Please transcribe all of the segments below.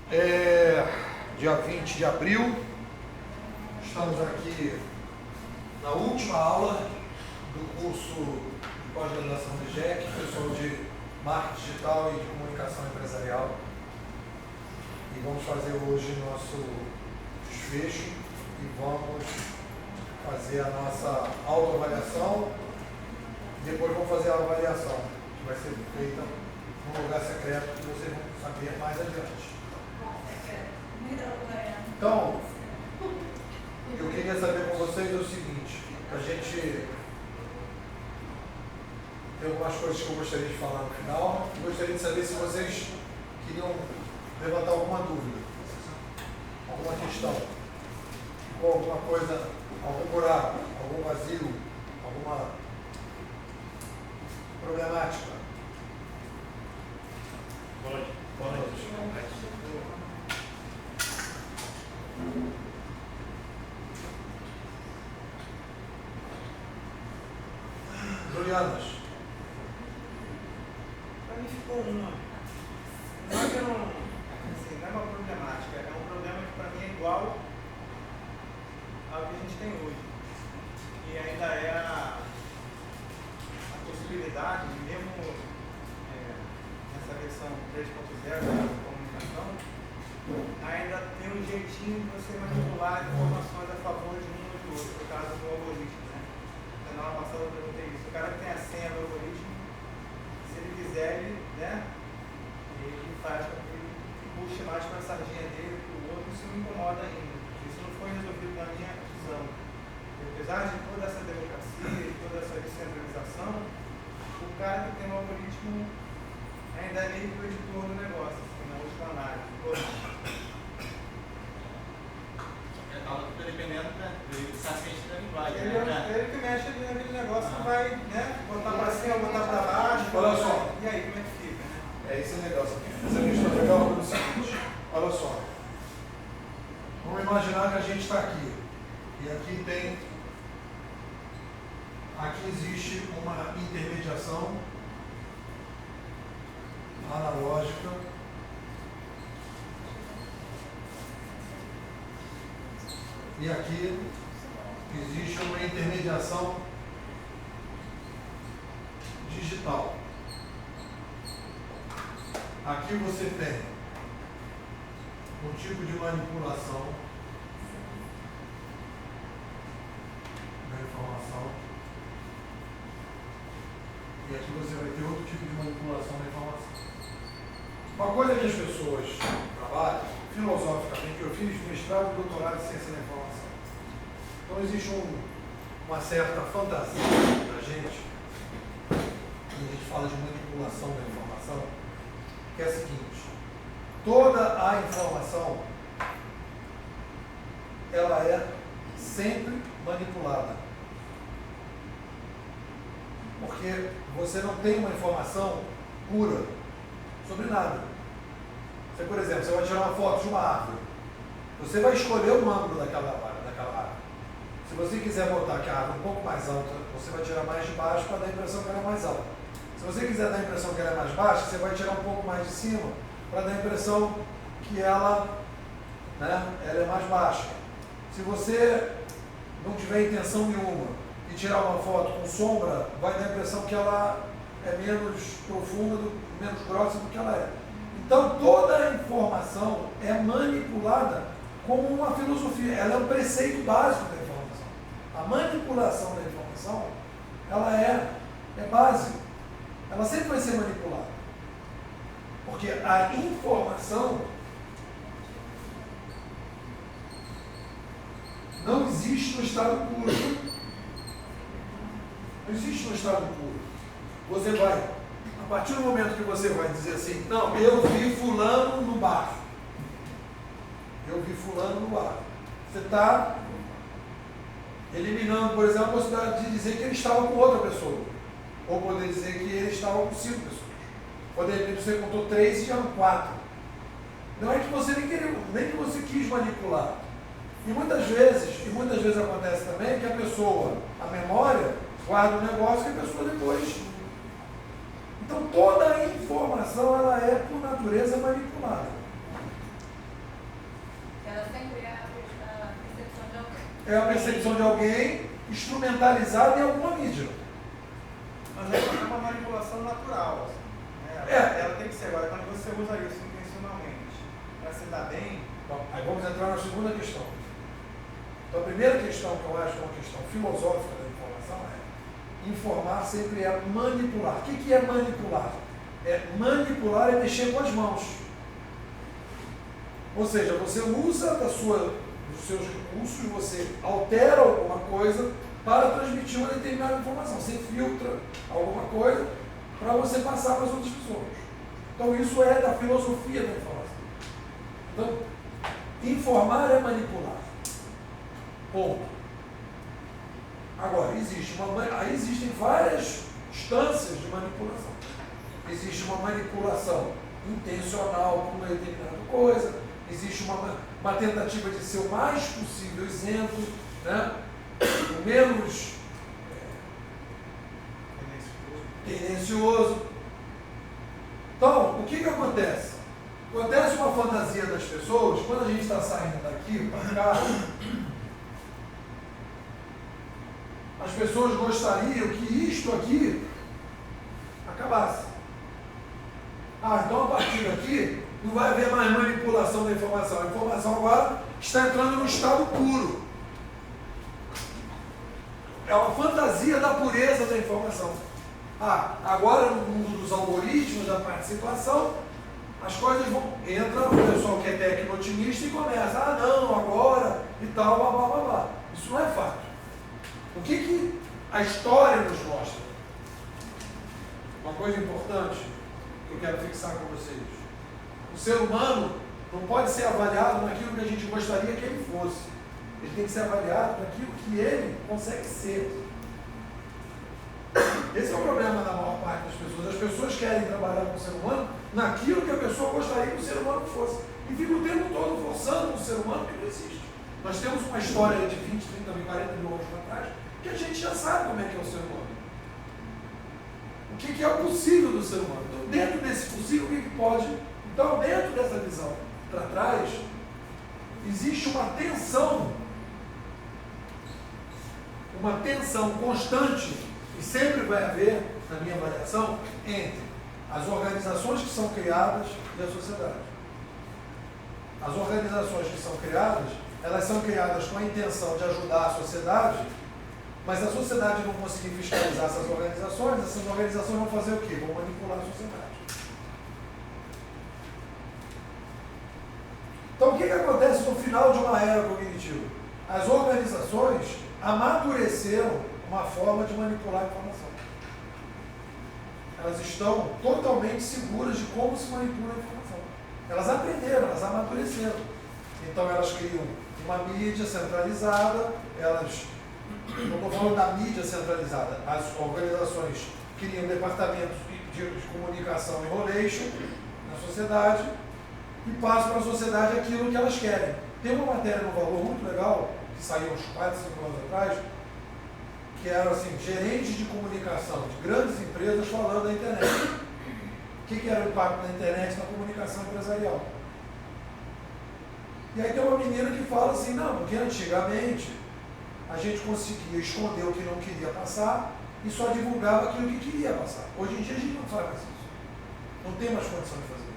Dia 20 de abril, estamos aqui na última aula do curso de pós-graduação do IGEC, pessoal de marketing digital e de comunicação empresarial. E vamos fazer hoje nosso desfecho e vamos fazer a nossa autoavaliação. Depois vamos fazer a avaliação, que vai ser feita num lugar secreto que vocês vão saber mais adiante. Então, eu queria saber com vocês o seguinte, a gente tem algumas coisas que eu gostaria de falar no final. Eu gostaria de saber se vocês queriam levantar alguma dúvida, alguma questão, ou alguma coisa, algum buraco, algum vazio, alguma problemática. Boa noite. Julianas. Para mim ficou uma. Não é que não, assim, não é uma problemática, é um problema que para mim é igual ao que a gente tem hoje. E ainda é a possibilidade de mesmo nessa versão 3.0 da comunicação, ainda ter um jeitinho de você manipular informações a favor de um ou de outro, no caso do algoritmo. Na aula passada eu perguntei isso. O cara que tem a senha do algoritmo, se ele quiser, ele faz com que ele puxe mais para a sardinha dele, para o outro, isso me incomoda ainda. Isso não foi resolvido na minha visão. E, apesar de toda essa democracia e toda essa descentralização, o cara que tem um algoritmo ainda é meio que o editor do negócio, assim, na última análise. Dependendo, né? Ele está ciente da linguagem. Ele que mexe ali naquele negócio, vai, né, botar para cima, botar para baixo. Olha só. E aí, como é que fica, né? Isso é legal. Essa questão é legal pelo seguinte. Olha só. Vamos imaginar que a gente está aqui. E aqui existe uma intermediação analógica e aqui existe uma intermediação digital. Aqui você tem um tipo de manipulação da informação e aqui você vai ter outro tipo de manipulação da informação. Uma coisa que as pessoas trabalham filosoficamente, eu fiz mestrado e doutorado em ciência da informação. Então existe uma certa fantasia da gente, quando a gente fala de manipulação da informação, que é a seguinte: toda a informação ela é sempre manipulada. Porque você não tem uma informação pura sobre nada. Você, por exemplo, você vai tirar uma foto de uma árvore. Você vai escolher o ângulo daquela árvore. Se você quiser botar que a árvore é um pouco mais alta, você vai tirar mais de baixo para dar a impressão que ela é mais alta. Se você quiser dar a impressão que ela é mais baixa, você vai tirar um pouco mais de cima para dar a impressão que ela é mais baixa. Se você não tiver intenção nenhuma e tirar uma foto com sombra, vai dar a impressão que ela é menos profunda, menos grossa do que ela é. Então, toda a informação é manipulada como uma filosofia. Ela é um preceito básico da informação. A manipulação da informação, ela é básica. Ela sempre vai ser manipulada. Porque a informação não existe no estado puro. Não existe no estado puro. Você vai, a partir do momento que você vai dizer assim, não, eu vi fulano no bar. Eu vi fulano no bar. Você está eliminando, por exemplo, a possibilidade de dizer que ele estava com outra pessoa. Ou poder dizer que ele estava com 5 pessoas. Ou de repente você contou 3 e eram 4. Não é que você nem que você quis manipular. E muitas vezes acontece também que a pessoa, a memória, guarda um negócio que a pessoa depois. Então toda a informação ela é por natureza manipulada. é a percepção de alguém instrumentalizada em alguma mídia. Mas é uma manipulação natural. Assim, né? Ela tem que ser. Agora, quando você usa isso intencionalmente para se dar bem. Bom, aí vamos entrar na segunda questão. Então, a primeira questão que eu acho que é uma questão filosófica da informação é: informar sempre é manipular. O que é manipular? Manipular é mexer com as mãos. Ou seja, você usa dos seus recursos, você altera alguma coisa para transmitir uma determinada informação. Você filtra alguma coisa para você passar para as outras pessoas. Então, isso é da filosofia da informação. Então, informar é manipular. Ponto. Agora, existem várias instâncias de manipulação. Existe uma manipulação intencional por uma determinada coisa, existe uma tentativa de ser o mais possível isento, né? O menos tendencioso. Então, o que acontece? Acontece uma fantasia das pessoas, quando a gente está saindo daqui para cá, as pessoas gostariam que isto aqui acabasse. Então a partir daqui não vai haver mais manipulação da informação. A informação agora está entrando no estado puro. É uma fantasia da pureza da informação. Agora no mundo dos algoritmos, da participação, as coisas vão. Entra o pessoal que é tecno-otimista e começa, não, agora e tal, blá blá blá blá. Isso não é fato. O que a história nos mostra? Uma coisa importante que eu quero fixar com vocês. O ser humano não pode ser avaliado naquilo que a gente gostaria que ele fosse. Ele tem que ser avaliado naquilo que ele consegue ser. Esse é o problema da maior parte das pessoas. As pessoas querem trabalhar com o ser humano naquilo que a pessoa gostaria que o ser humano fosse. E fica o tempo todo forçando o ser humano que não existe. Nós temos uma história de 20, 30 mil, 40 mil anos para trás que a gente já sabe como é que é o ser humano. O que é o possível do ser humano. Então, dentro desse possível, o que pode? Então, dentro dessa visão para trás, existe uma tensão constante, e sempre vai haver, na minha avaliação, entre as organizações que são criadas e a sociedade. As organizações que são criadas, elas são criadas com a intenção de ajudar a sociedade, mas a sociedade não conseguir fiscalizar essas organizações vão fazer o quê? Vão manipular a sociedade. Então, o que acontece no final de uma era cognitiva? As organizações amadureceram uma forma de manipular a informação. Elas estão totalmente seguras de como se manipula a informação. Elas aprenderam, elas amadureceram. Então, elas criam uma mídia centralizada, não estou falando da mídia centralizada, as organizações criam departamentos de comunicação e rolation na sociedade e passam para a sociedade aquilo que elas querem. Tem uma matéria no Valor muito legal, que saiu uns 4, 5 anos atrás, que era assim, gerentes de comunicação de grandes empresas falando da internet. O que era o impacto da internet na comunicação empresarial? E aí tem uma menina que fala assim, não, porque antigamente a gente conseguia esconder o que não queria passar e só divulgava aquilo que queria passar. Hoje em dia a gente não faz mais isso. Não tem mais condição de fazer isso.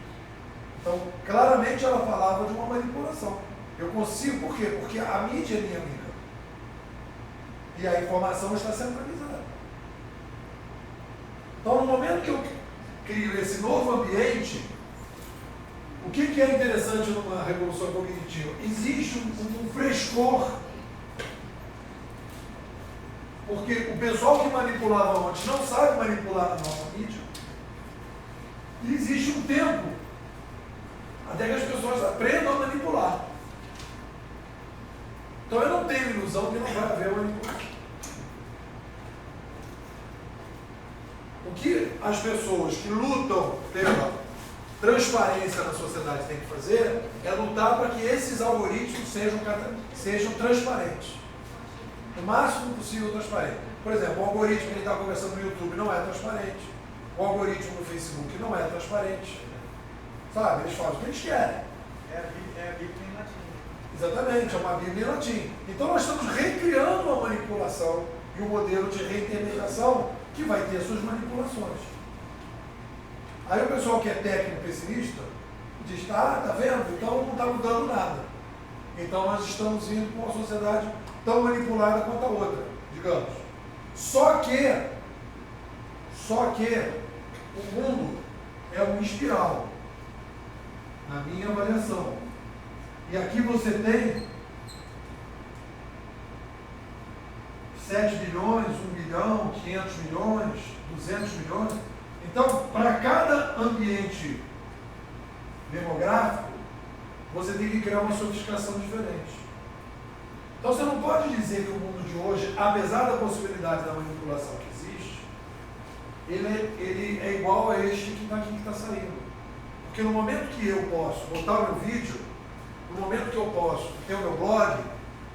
Então, claramente ela falava de uma manipulação. Eu consigo, por quê? Porque a mídia é minha amiga. E a informação está centralizada. Então, no momento que eu crio esse novo ambiente, o que é interessante numa revolução cognitiva? Existe um frescor. Porque o pessoal que manipulava antes não sabe manipular na nova mídia. E existe um tempo até que as pessoas aprendam a manipular. Então eu não tenho ilusão que não vai haver manipulação. O que as pessoas que lutam pela transparência na sociedade têm que fazer é lutar para que esses algoritmos sejam transparentes. O máximo possível transparente. Por exemplo, o algoritmo que ele está conversando no YouTube não é transparente. O algoritmo no Facebook não é transparente. Sabe? Eles fazem o que eles querem. É a Bíblia em latim. Exatamente. Exatamente, é uma Bíblia em latim. Então nós estamos recriando uma manipulação e um modelo de reintermediação que vai ter suas manipulações. Aí o pessoal que é técnico pessimista diz, tá vendo? Então não está mudando nada. Então nós estamos indo para uma sociedade tão manipulada quanto a outra, digamos. Só que o mundo é uma espiral, na minha avaliação. E aqui você tem 7 bilhões, 1 bilhão, 500 milhões, 200 milhões. Então, para cada ambiente demográfico, você tem que criar uma sofisticação diferente. Então, você não pode dizer que o mundo de hoje, apesar da possibilidade da manipulação que existe, ele é igual a este que está aqui, que está saindo. Porque no momento que eu posso botar o meu vídeo, no momento que eu posso ter o meu blog,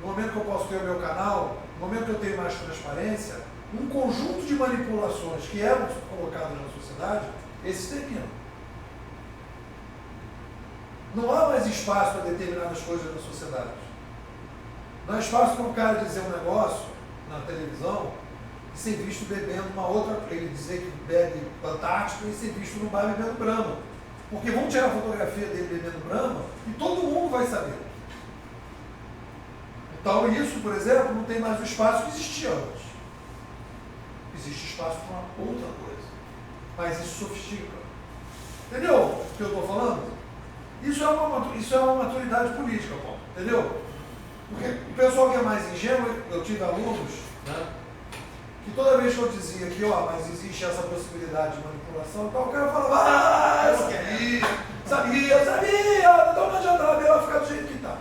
no momento que eu posso ter o meu canal, no momento que eu tenho mais transparência, um conjunto de manipulações que eram colocadas na sociedade, esses terminam. Não há mais espaço para determinadas coisas na sociedade. Não há espaço para um cara dizer um negócio na televisão e ser visto bebendo uma outra, ele dizer que bebe Antártica e ser visto no bar bebendo Brahma. Porque vão tirar a fotografia dele bebendo Brahma e todo mundo vai saber. Então isso, por exemplo, não tem mais o espaço que existia antes. Existe espaço para uma outra coisa. Mas isso sofistica. Entendeu o que eu estou falando? Isso é uma maturidade política, pô. Entendeu? Porque o pessoal que é mais ingênuo, eu tive alunos, né, que toda vez que eu dizia que, mas existe essa possibilidade de manipulação, então o cara falava, eu sabia, então não adianta, melhor ficar do jeito que está.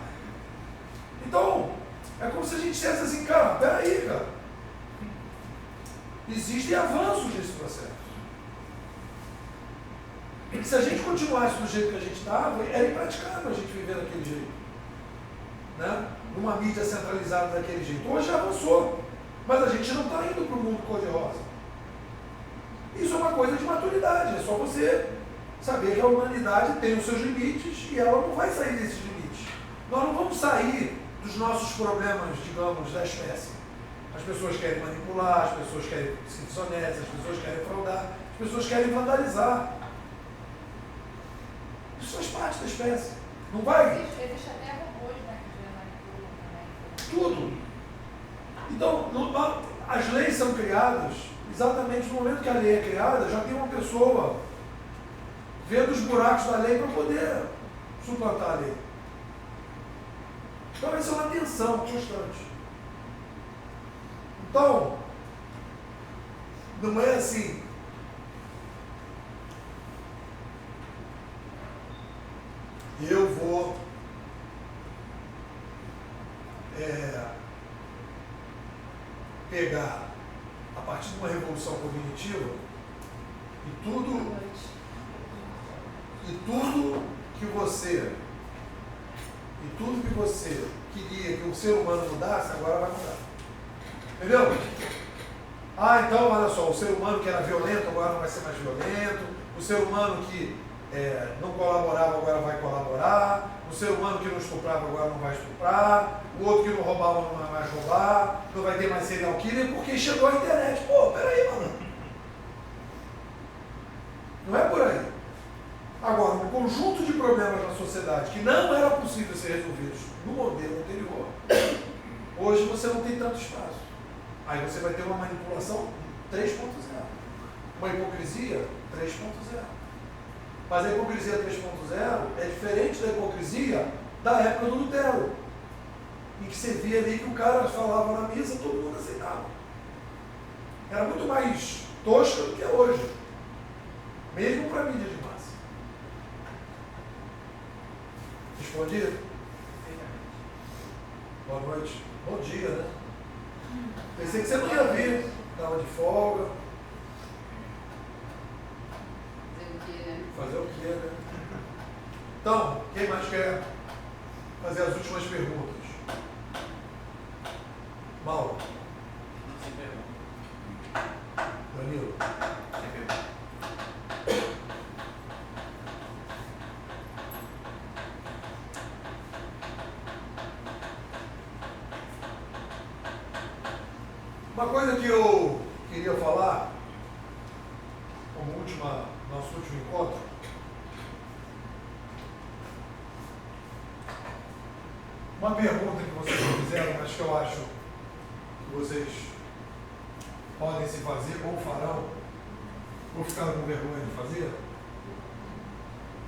Então, é como se a gente dissesse assim, cara, peraí, cara. Existem avanços nesse processo. E se a gente continuasse do jeito que a gente estava, era impraticável a gente viver daquele jeito. Né? Numa mídia centralizada daquele jeito. Hoje já avançou. Mas a gente não está indo para o mundo cor-de-rosa. Isso é uma coisa de maturidade. É só você saber que a humanidade tem os seus limites e ela não vai sair desses limites. Nós não vamos sair dos nossos problemas, digamos, da espécie. As pessoas querem manipular, as pessoas querem ser desonestas, as pessoas querem fraudar, as pessoas querem vandalizar. Isso faz parte da espécie. Não vai? Existe até robôs, né, que manipulam também. Tudo. Então, as leis são criadas exatamente no momento que a lei é criada, já tem uma pessoa vendo os buracos da lei para poder suplantar a lei. Então, isso é uma tensão constante. Então, não é assim. Eu vou pegar a partir de uma revolução cognitiva e tudo que você queria que o ser humano mudasse, agora vai mudar. Entendeu? Então, olha só, o ser humano que era violento agora não vai ser mais violento, o ser humano que não colaborava agora vai colaborar, o ser humano que não estuprava agora não vai estuprar, o outro que não roubava não vai mais roubar, não vai ter mais serial killer porque chegou a internet. Pô, peraí, mano. Não é por aí. Agora, um conjunto de problemas na sociedade que não era possível ser resolvidos no modelo anterior, hoje você não tem tanto espaço. Aí você vai ter uma manipulação 3.0. Uma hipocrisia 3.0. Mas a hipocrisia 3.0 é diferente da hipocrisia da época do Lutero, em que você via ali que o cara falava na missa, todo mundo aceitava. Era muito mais tosca do que é hoje, mesmo para a mídia de massa. Respondido? Boa noite. Bom dia, né? Pensei que você não ia vir, estava de folga. Fazer o quê, né? Então, quem mais quer fazer as últimas perguntas? Mauro. Sem pergunta. Danilo. Sem pergunta. Uma coisa que eu queria falar, como nosso último encontro, uma pergunta que vocês me fizeram, mas que eu acho que vocês podem se fazer ou farão, ou ficaram com vergonha de fazer,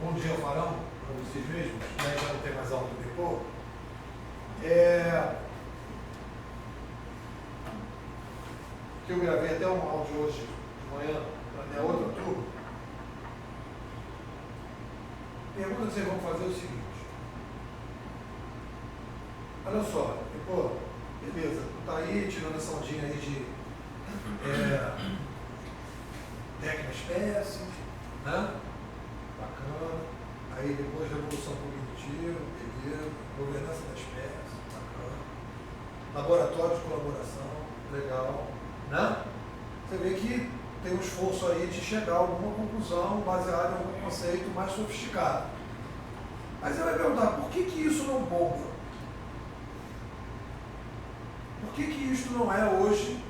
um dia farão para vocês mesmos, né? Já não tem mais aula do Depô, que eu gravei até um áudio hoje de manhã, para minha outra turma. A pergunta que vocês vão fazer é o seguinte: olha só, Depô, beleza, tu tá aí tirando essa ondinha aí de técnica espécie, né? Bacana. Aí depois revolução cognitiva, beleza. Governança da espécie, bacana. Laboratório de colaboração, legal, né? Você vê que tem um esforço aí de chegar a alguma conclusão baseada em algum conceito mais sofisticado. Mas você vai perguntar, por que isso não bomba? Por que isso não é hoje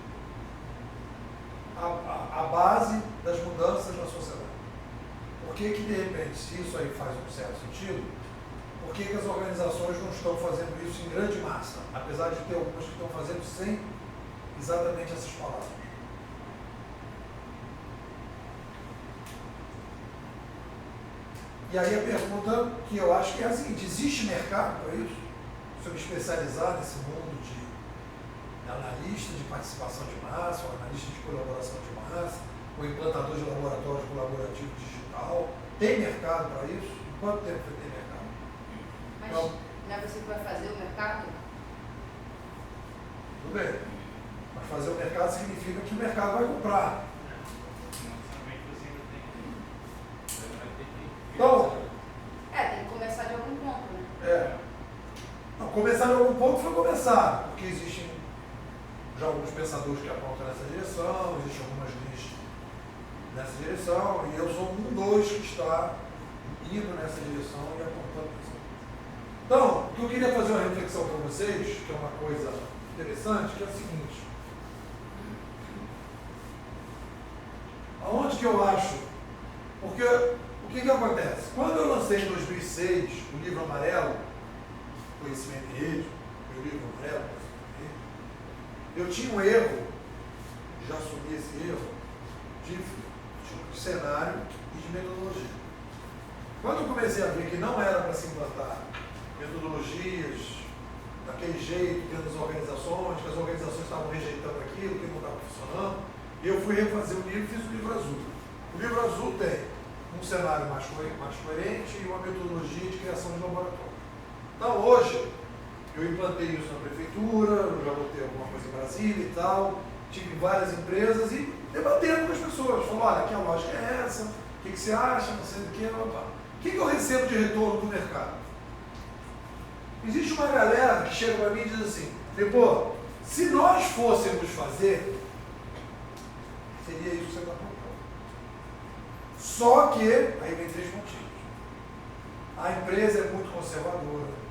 a base das mudanças na sociedade? Por que de repente, se isso aí faz um certo sentido, por que as organizações não estão fazendo isso em grande massa? Apesar de ter algumas que estão fazendo sem exatamente essas palavras. E aí a pergunta que eu acho que é a seguinte: existe mercado para isso? Se eu me especializar nesse mundo de analista de participação de massa, ou analista de colaboração de massa, ou implantador de laboratório colaborativo digital, tem mercado para isso? Em quanto tempo vai ter mercado? Mas Então, não é você que vai fazer o mercado? tudo bem. Mas fazer o mercado significa que o mercado vai comprar. Então, tem que começar de algum ponto, né? Não, começar de algum ponto foi começar, porque existem já alguns pensadores que apontam nessa direção, existem algumas linhas nessa direção, e eu sou um dos que está indo nessa direção e apontando isso. Então, o que eu queria fazer uma reflexão com vocês, que é uma coisa interessante, que é o seguinte: aonde que eu acho? Porque o que acontece? Quando eu lancei em 2006 o livro amarelo, Conhecimento e Rede, meu livro amarelo, eu tinha um erro, já assumi esse erro, de cenário e de metodologia. Quando eu comecei a ver que não era para se implantar metodologias daquele jeito dentro das organizações, que as organizações estavam rejeitando aquilo, que não estava funcionando, eu fui refazer o livro e fiz o livro azul. O livro azul tem um cenário mais coerente e uma metodologia de criação de laboratório. Então hoje, eu implantei isso na prefeitura, eu já botei alguma coisa em Brasília e tal, tive várias empresas e debatendo com as pessoas. Falou, olha, aqui a lógica é essa, o que você acha, não sei do que, o que eu recebo de retorno do mercado? Existe uma galera que chega para mim e diz assim, pô, se nós fôssemos fazer, seria isso que você está propondo. Só que, aí vem 3 motivos. A empresa é muito conservadora,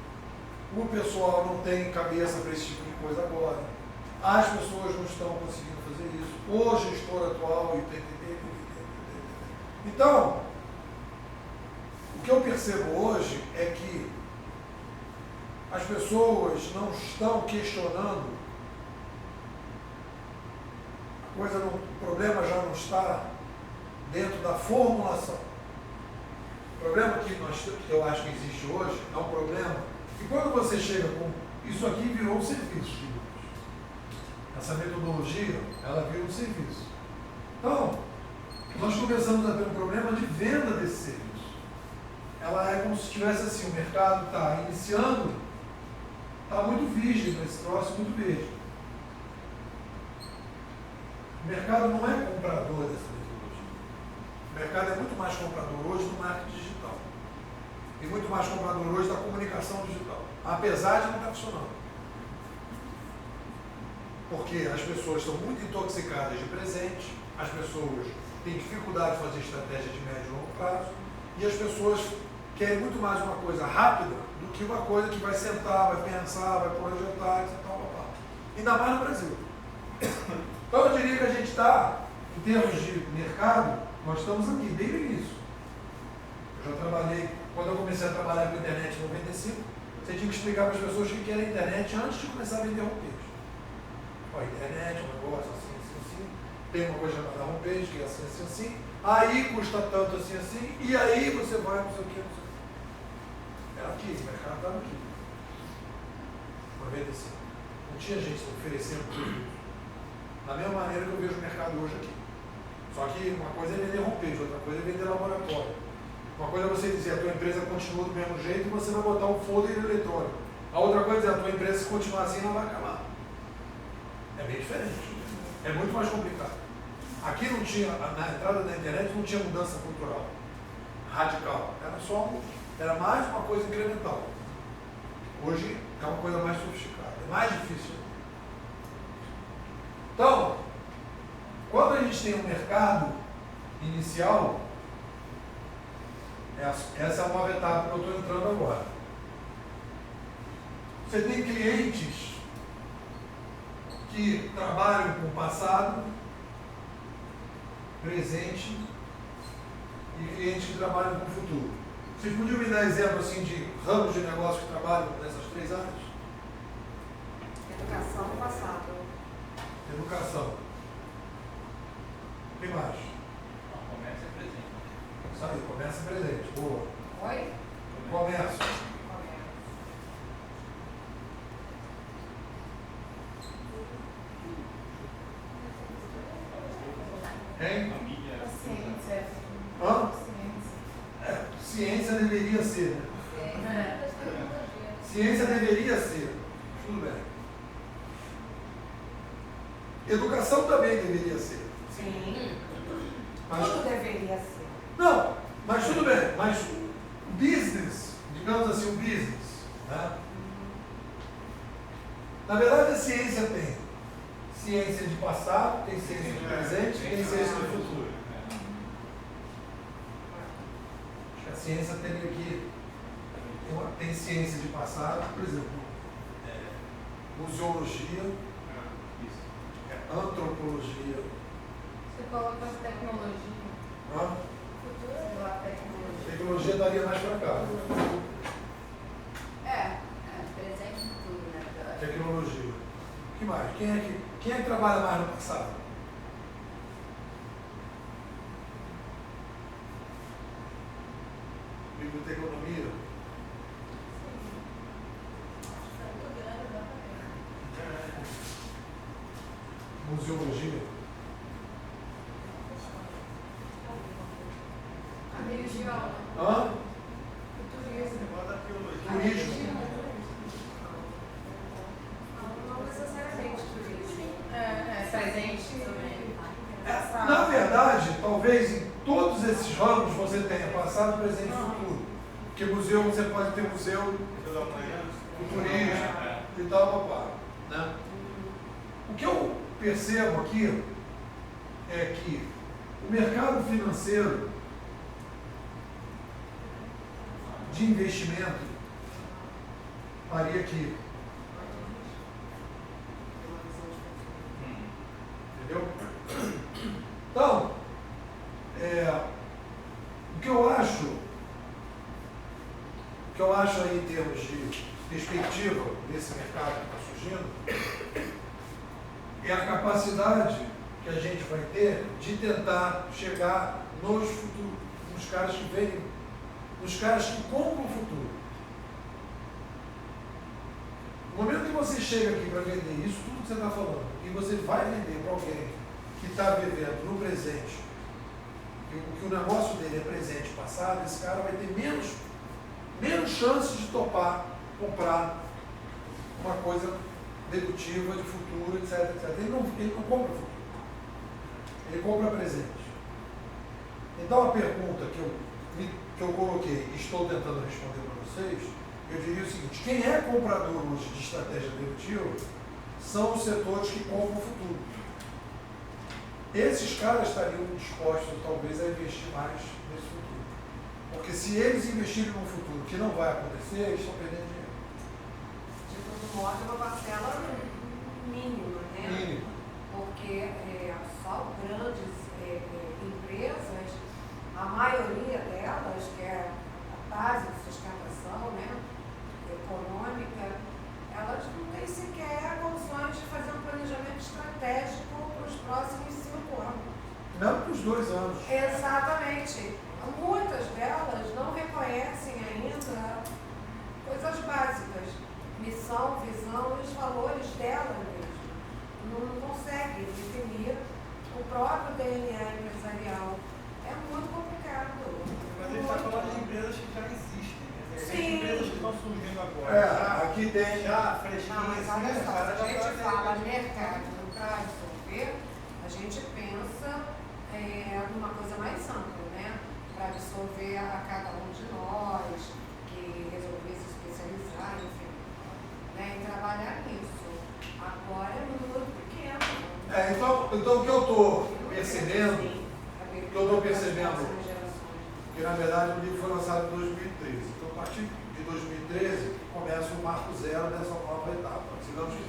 o pessoal não tem cabeça para esse tipo de coisa agora, as pessoas não estão conseguindo fazer isso, o gestor atual, Então, o que eu percebo hoje é que as pessoas não estão questionando, o problema já não está dentro da formulação. O problema que eu acho que existe hoje é um problema que quando você chega com isso aqui virou um serviço. Essa metodologia, ela virou um serviço. Então, nós começamos a ter um problema de venda desse serviço. Ela é como se tivesse assim, o mercado está iniciando, está muito virgem nesse troço, muito verde. O mercado não é comprador dessa metodologia. O mercado é muito mais comprador hoje do marketing digital. E muito mais comprador hoje da comunicação digital. Apesar de não estar funcionando. Porque as pessoas estão muito intoxicadas de presente, as pessoas têm dificuldade de fazer estratégia de médio e longo prazo, e as pessoas querem muito mais uma coisa rápida do que uma coisa que vai sentar, vai pensar, vai projetar, etc. Ainda mais no Brasil. Então eu diria que a gente está, em termos de mercado, nós estamos aqui, desde o início. Eu já trabalhei, quando eu comecei a trabalhar com internet em 95, você tinha que explicar para as pessoas o que era a internet antes de começar a vender homepage. Ó, a internet é um negócio assim, assim, assim, tem uma coisa chamada homepage, que é assim, assim, assim, aí custa tanto assim, assim, e aí você vai, não sei o que, não sei o que. Era aqui, o mercado estava aqui. 95. Não tinha gente oferecendo produto. Da mesma maneira que eu vejo o mercado hoje aqui. Só que uma coisa é vender homepage, outra coisa é vender laboratório. Uma coisa é você dizer a tua empresa continua do mesmo jeito e você vai botar um folder eletrônico. A outra coisa é a tua empresa se continuar assim não vai acabar. É bem diferente. É muito mais complicado. Aqui não tinha, na entrada da internet não tinha mudança cultural radical. Era mais uma coisa incremental. Hoje é uma coisa mais sofisticada, é mais difícil. Então, quando a gente tem um mercado inicial, essa é a nova etapa que eu estou entrando agora. Você tem clientes que trabalham com o passado, presente e clientes que trabalham com o futuro. Vocês podiam me dar exemplo assim de ramos de negócio que trabalham nessas três áreas? Educação no passado. Educação. O que mais? Comércio é presente. Isso aí, comércio é presente. Boa. Oi? Comércio. Hein? Família. Ciência. Hã? Ciência. Ciência deveria ser, né? Ciência deveria ser. Tudo bem. Educação também deveria ser. Sim. Mas, Tudo deveria ser. não, mas tudo bem. Mas business, digamos assim, o business, né? Na verdade, a ciência tem ciência de passado, tem ciência de presente, tem ciência de futuro. Acho que a ciência teria que tem ciência de passado, por exemplo, museologia, antropologia. Você coloca tecnologia. Hã? Sei lá, tecnologia. Tecnologia daria mais para cá. Presente e futuro, né? Tecnologia. O que mais? Quem é que trabalha mais no passado? Biblioteconomia? Museologia? A religião. Hã? O turismo. Bota arqueologia. Turismo? Não necessariamente turismo. Presente também. Passado. Na verdade, talvez em todos esses ramos você tenha passado, presente e futuro. Porque museu, você pode ter museu, Museu da Manhã. turismo e tal, papá. Né? O que eu percebo aqui é que o mercado financeiro de investimento estaria aqui. Entendeu? Então, o que eu acho aí em termos de perspectiva desse mercado que está surgindo é a capacidade que a gente vai ter de tentar chegar nos futuros, nos caras que vendem, nos caras que compram o futuro. No momento que você chega aqui para vender isso tudo que você está falando, e você vai vender para alguém que está vivendo no presente, que o negócio dele é presente e passado, esse cara vai ter menos chance de topar, comprar uma coisa dedutiva de futuro, etc, etc. Ele não compra futuro. Ele compra presente. Então a pergunta que eu coloquei e estou tentando responder para vocês, eu diria o seguinte: quem é comprador hoje de estratégia dedutiva são os setores que compram o futuro. Esses caras estariam dispostos talvez a investir mais nesse futuro. Porque se eles investirem num futuro que não vai acontecer, eles estão perdendo dinheiro. De todo modo, uma parcela mínima, né? Mínimo. Exatamente. Muitas delas não reconhecem ainda coisas básicas, missão, visão e os valores delas mesmo. Não conseguem definir o próprio DNA empresarial. É muito complicado. Mas a gente está falando de empresas que já existem, né? Sim. Tem empresas que estão surgindo agora. Aqui tem. Já Não, fresquinhas, mas olha assim, só, cara, se a já gente tá- fala mercado para absorver, a gente pensa numa coisa mais ampla, né? Para absorver a cada um de nós, que resolver se especializar, enfim, né? E trabalhar nisso. Agora é muito pequeno. Então o que eu estou percebendo, que na verdade o livro foi lançado em 2013. Então, a partir de 2013, começa o marco zero dessa nova etapa. Digamos que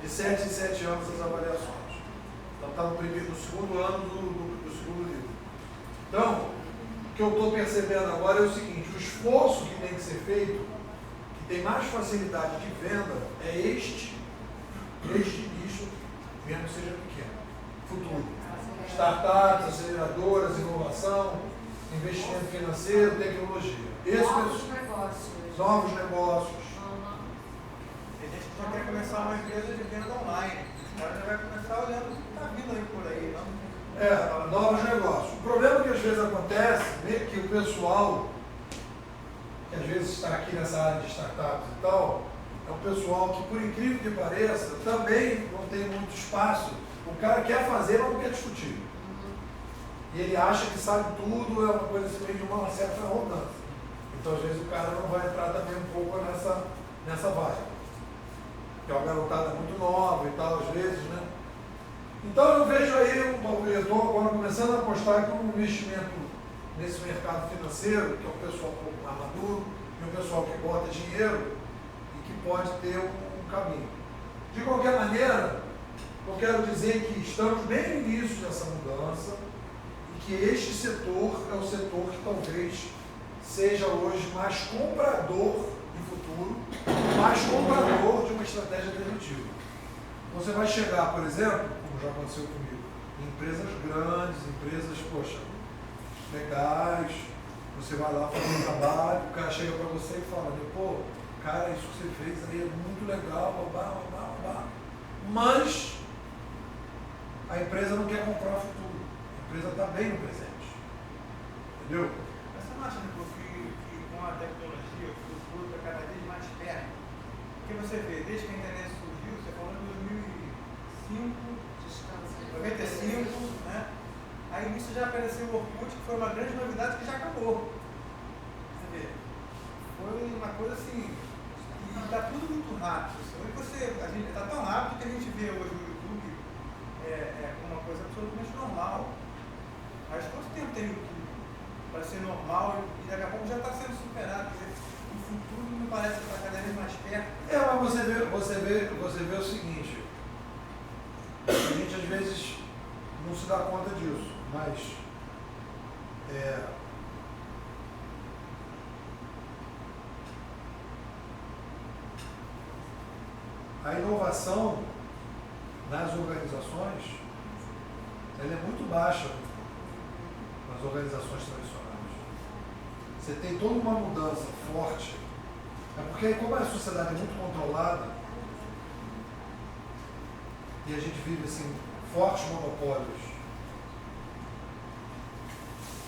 de 7 em 7 anos as avaliações. Então, está no segundo ano do segundo livro. Então, o que eu estou percebendo agora é o seguinte: o esforço que tem que ser feito, que tem mais facilidade de venda, é este nicho, mesmo que seja pequeno. Futuro. Startups, aceleradoras, inovação, investimento financeiro, tecnologia. Novos negócios. Tem gente que já quer começar uma empresa de venda online. O cara já vai começar olhando o que está vindo aí por aí, não? Novos negócios. O problema que às vezes acontece é que o pessoal, que às vezes está aqui nessa área de startups e tal, é um pessoal que, por incrível que pareça, também não tem muito espaço. O cara quer fazer, mas não quer discutir. E ele acha que sabe tudo, é uma coisa assim, meio de uma certa arrogância. Então, às vezes, o cara não vai entrar também um pouco nessa vibe. Que é uma garotada muito nova e tal, às vezes, né? Então, eu vejo aí, eu estou agora começando a apostar que um investimento nesse mercado financeiro, que é um pessoal um pouco mais maduro, e um pessoal que bota dinheiro e que pode ter um caminho. De qualquer maneira, eu quero dizer que estamos bem no início dessa mudança e que este setor é o setor que talvez seja hoje mais comprador no futuro, mais comprador de uma estratégia preventiva. Você vai chegar, por exemplo, como já aconteceu comigo, em empresas grandes, empresas, poxa, legais, você vai lá fazer um trabalho, o cara chega para você e fala, pô, cara, isso que você fez aí é muito legal, babá. Mas a empresa não quer comprar o futuro. A empresa está bem no presente. Entendeu? Mas você não acha, Nico, que com a tecnologia o futuro está cada vez mais perto? Porque você vê, desde que a internet surgiu, você falou em 2005, 95, né? Aí nisso já apareceu o Orkut, que foi uma grande novidade que já acabou. Você vê, foi uma coisa assim, e está tudo muito rápido. A gente está tão rápido que a gente vê hoje o YouTube como uma coisa absolutamente normal. Mas quanto tempo tem o YouTube para ser normal e daqui a pouco já está sendo superado? O futuro me parece que está cada vez mais perto. Mas você vê o seguinte, a gente às vezes não se dá conta disso, mas a inovação nas organizações ela é muito baixa nas organizações tradicionais. Você tem toda uma mudança forte, porque como a sociedade é muito controlada e a gente vive assim, fortes monopólios,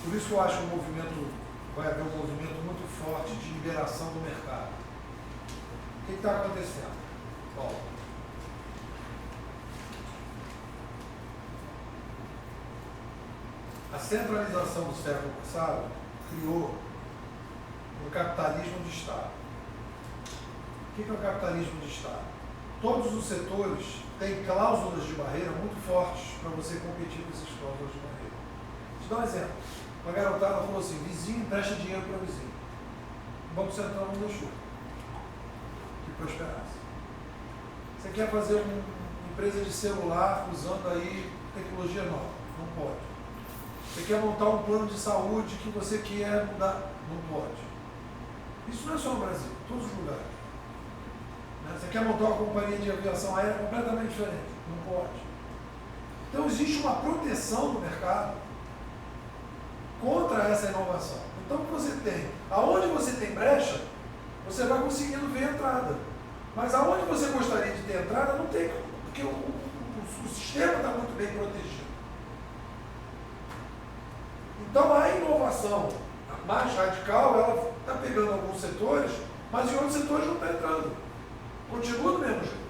por isso que eu acho que vai haver um movimento muito forte de liberação do mercado. O que está acontecendo? Bom, a centralização do século passado criou um capitalismo de Estado. O que é o capitalismo de Estado? Todos os setores têm cláusulas de barreira muito fortes para você competir com essas cláusulas de barreira. Vou te dar um exemplo. Uma garotada falou assim, vizinho empresta dinheiro para o vizinho. O Banco Central não deixou que prosperasse. Você quer fazer uma empresa de celular usando aí tecnologia nova? Não pode. Você quer montar um plano de saúde que você quer mudar? Não pode. Isso não é só no Brasil, em todos os lugares. Você quer montar uma companhia de aviação aérea completamente diferente? Não pode. Então existe uma proteção no mercado contra essa inovação. Então, aonde você tem brecha, você vai conseguindo ver a entrada. Mas aonde você gostaria de ter entrada, não tem, porque o sistema está muito bem protegido. Então, a inovação mais radical, ela está pegando alguns setores, mas em outros setores não está entrando. Continua do mesmo jeito,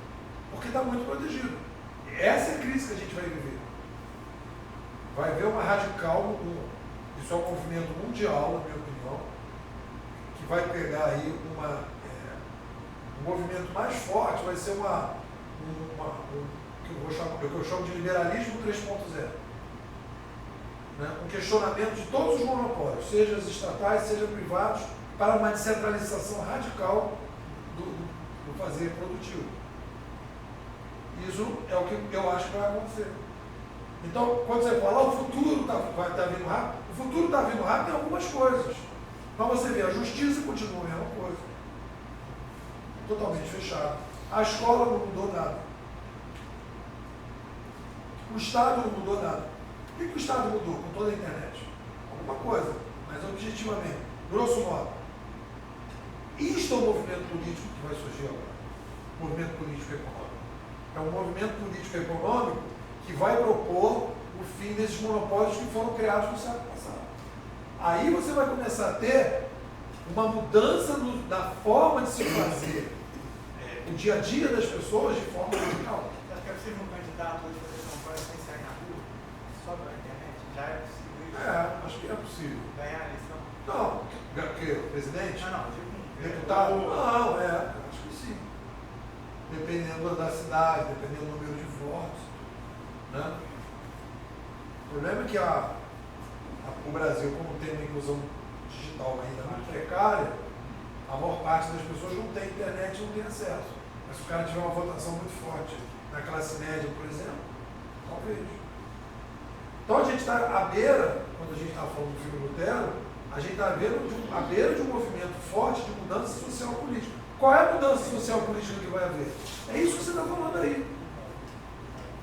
porque está muito protegido. Essa é a crise que a gente vai viver. Vai haver uma radical, isso é um movimento mundial, na minha opinião, que vai pegar aí um movimento mais forte, vai ser que eu chamo de liberalismo 3.0. Né? Um questionamento de todos os monopólios, seja os estatais, seja privados, para uma descentralização radical do fazer produtivo. Isso é o que eu acho que vai acontecer. Então, quando você fala, o futuro vai estar vindo rápido, o futuro está vindo rápido em algumas coisas. Mas você vê, a justiça continua a mesma coisa. Totalmente fechada. A escola não mudou nada. O Estado não mudou nada. O que o Estado mudou com toda a internet? Alguma coisa, mas objetivamente, grosso modo. Isto é o movimento político que vai surgir agora. O movimento político econômico. É um movimento político econômico que vai propor o fim desses monopólios que foram criados no século passado. Aí você vai começar a ter uma mudança da forma de se fazer o dia a dia das pessoas de forma radical. Acho que é possível um candidato hoje fazer campanha sem sair na rua, só pela internet? Já é possível isso? Acho que é possível. Ganhar a eleição? Não, o presidente? Não, digo Deputado? Não, acho que sim. Dependendo da cidade, dependendo do número de votos. Né? O problema é que o Brasil, como tem uma inclusão digital ainda muito precária, a maior parte das pessoas não tem internet e não tem acesso. Mas se o cara tiver uma votação muito forte na classe média, por exemplo, talvez. Então a gente está à beira, quando a gente está falando do filme Lutero, a gente está à beira de um movimento forte de mudança social política. Qual é a mudança social política que vai haver? É isso que você está falando aí.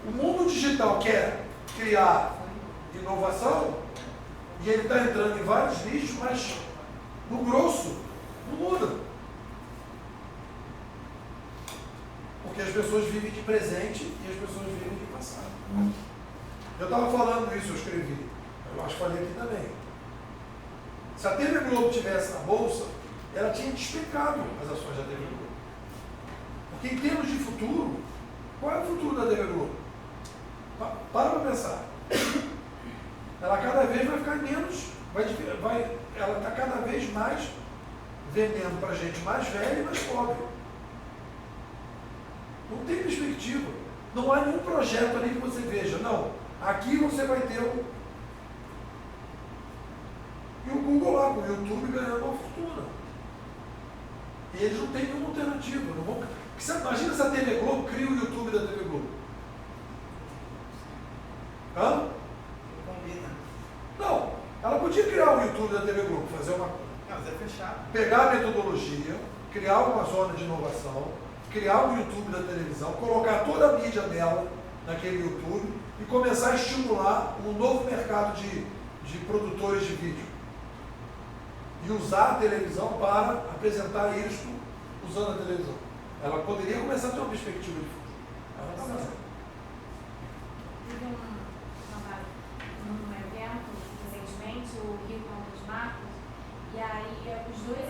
O mundo digital quer criar inovação e ele está entrando em vários nichos, mas no grosso não muda. Porque as pessoas vivem de presente e as pessoas vivem de passado. Eu estava falando isso, eu escrevi. Eu acho que falei aqui também. Se a TV Globo tivesse na bolsa, ela tinha despecado as ações da TV Globo. Porque em termos de futuro, qual é o futuro da TV Globo? Para pensar. Ela cada vez vai ficar menos, ela está cada vez mais vendendo para gente mais velha e mais pobre. Não tem perspectiva. Não há nenhum projeto ali que você veja. Não, aqui você vai ter E o Google lá, com o YouTube ganhando uma fortuna. E eles não têm nenhuma alternativa. Não vão... Imagina se a TV Globo cria o YouTube da TV Globo. Hã? Combina. Não, ela podia criar o YouTube da TV Globo, fazer uma... Não, mas é fechado. Pegar a metodologia, criar uma zona de inovação, criar um YouTube da televisão, colocar toda a mídia dela naquele YouTube e começar a estimular um novo mercado de produtores de vídeo. E usar a televisão para apresentar isso usando a televisão. Ela poderia começar a ter uma perspectiva de futuro. Ela não está fazendo. Teve um evento recentemente, o Rio contra os Marcos, e aí os dois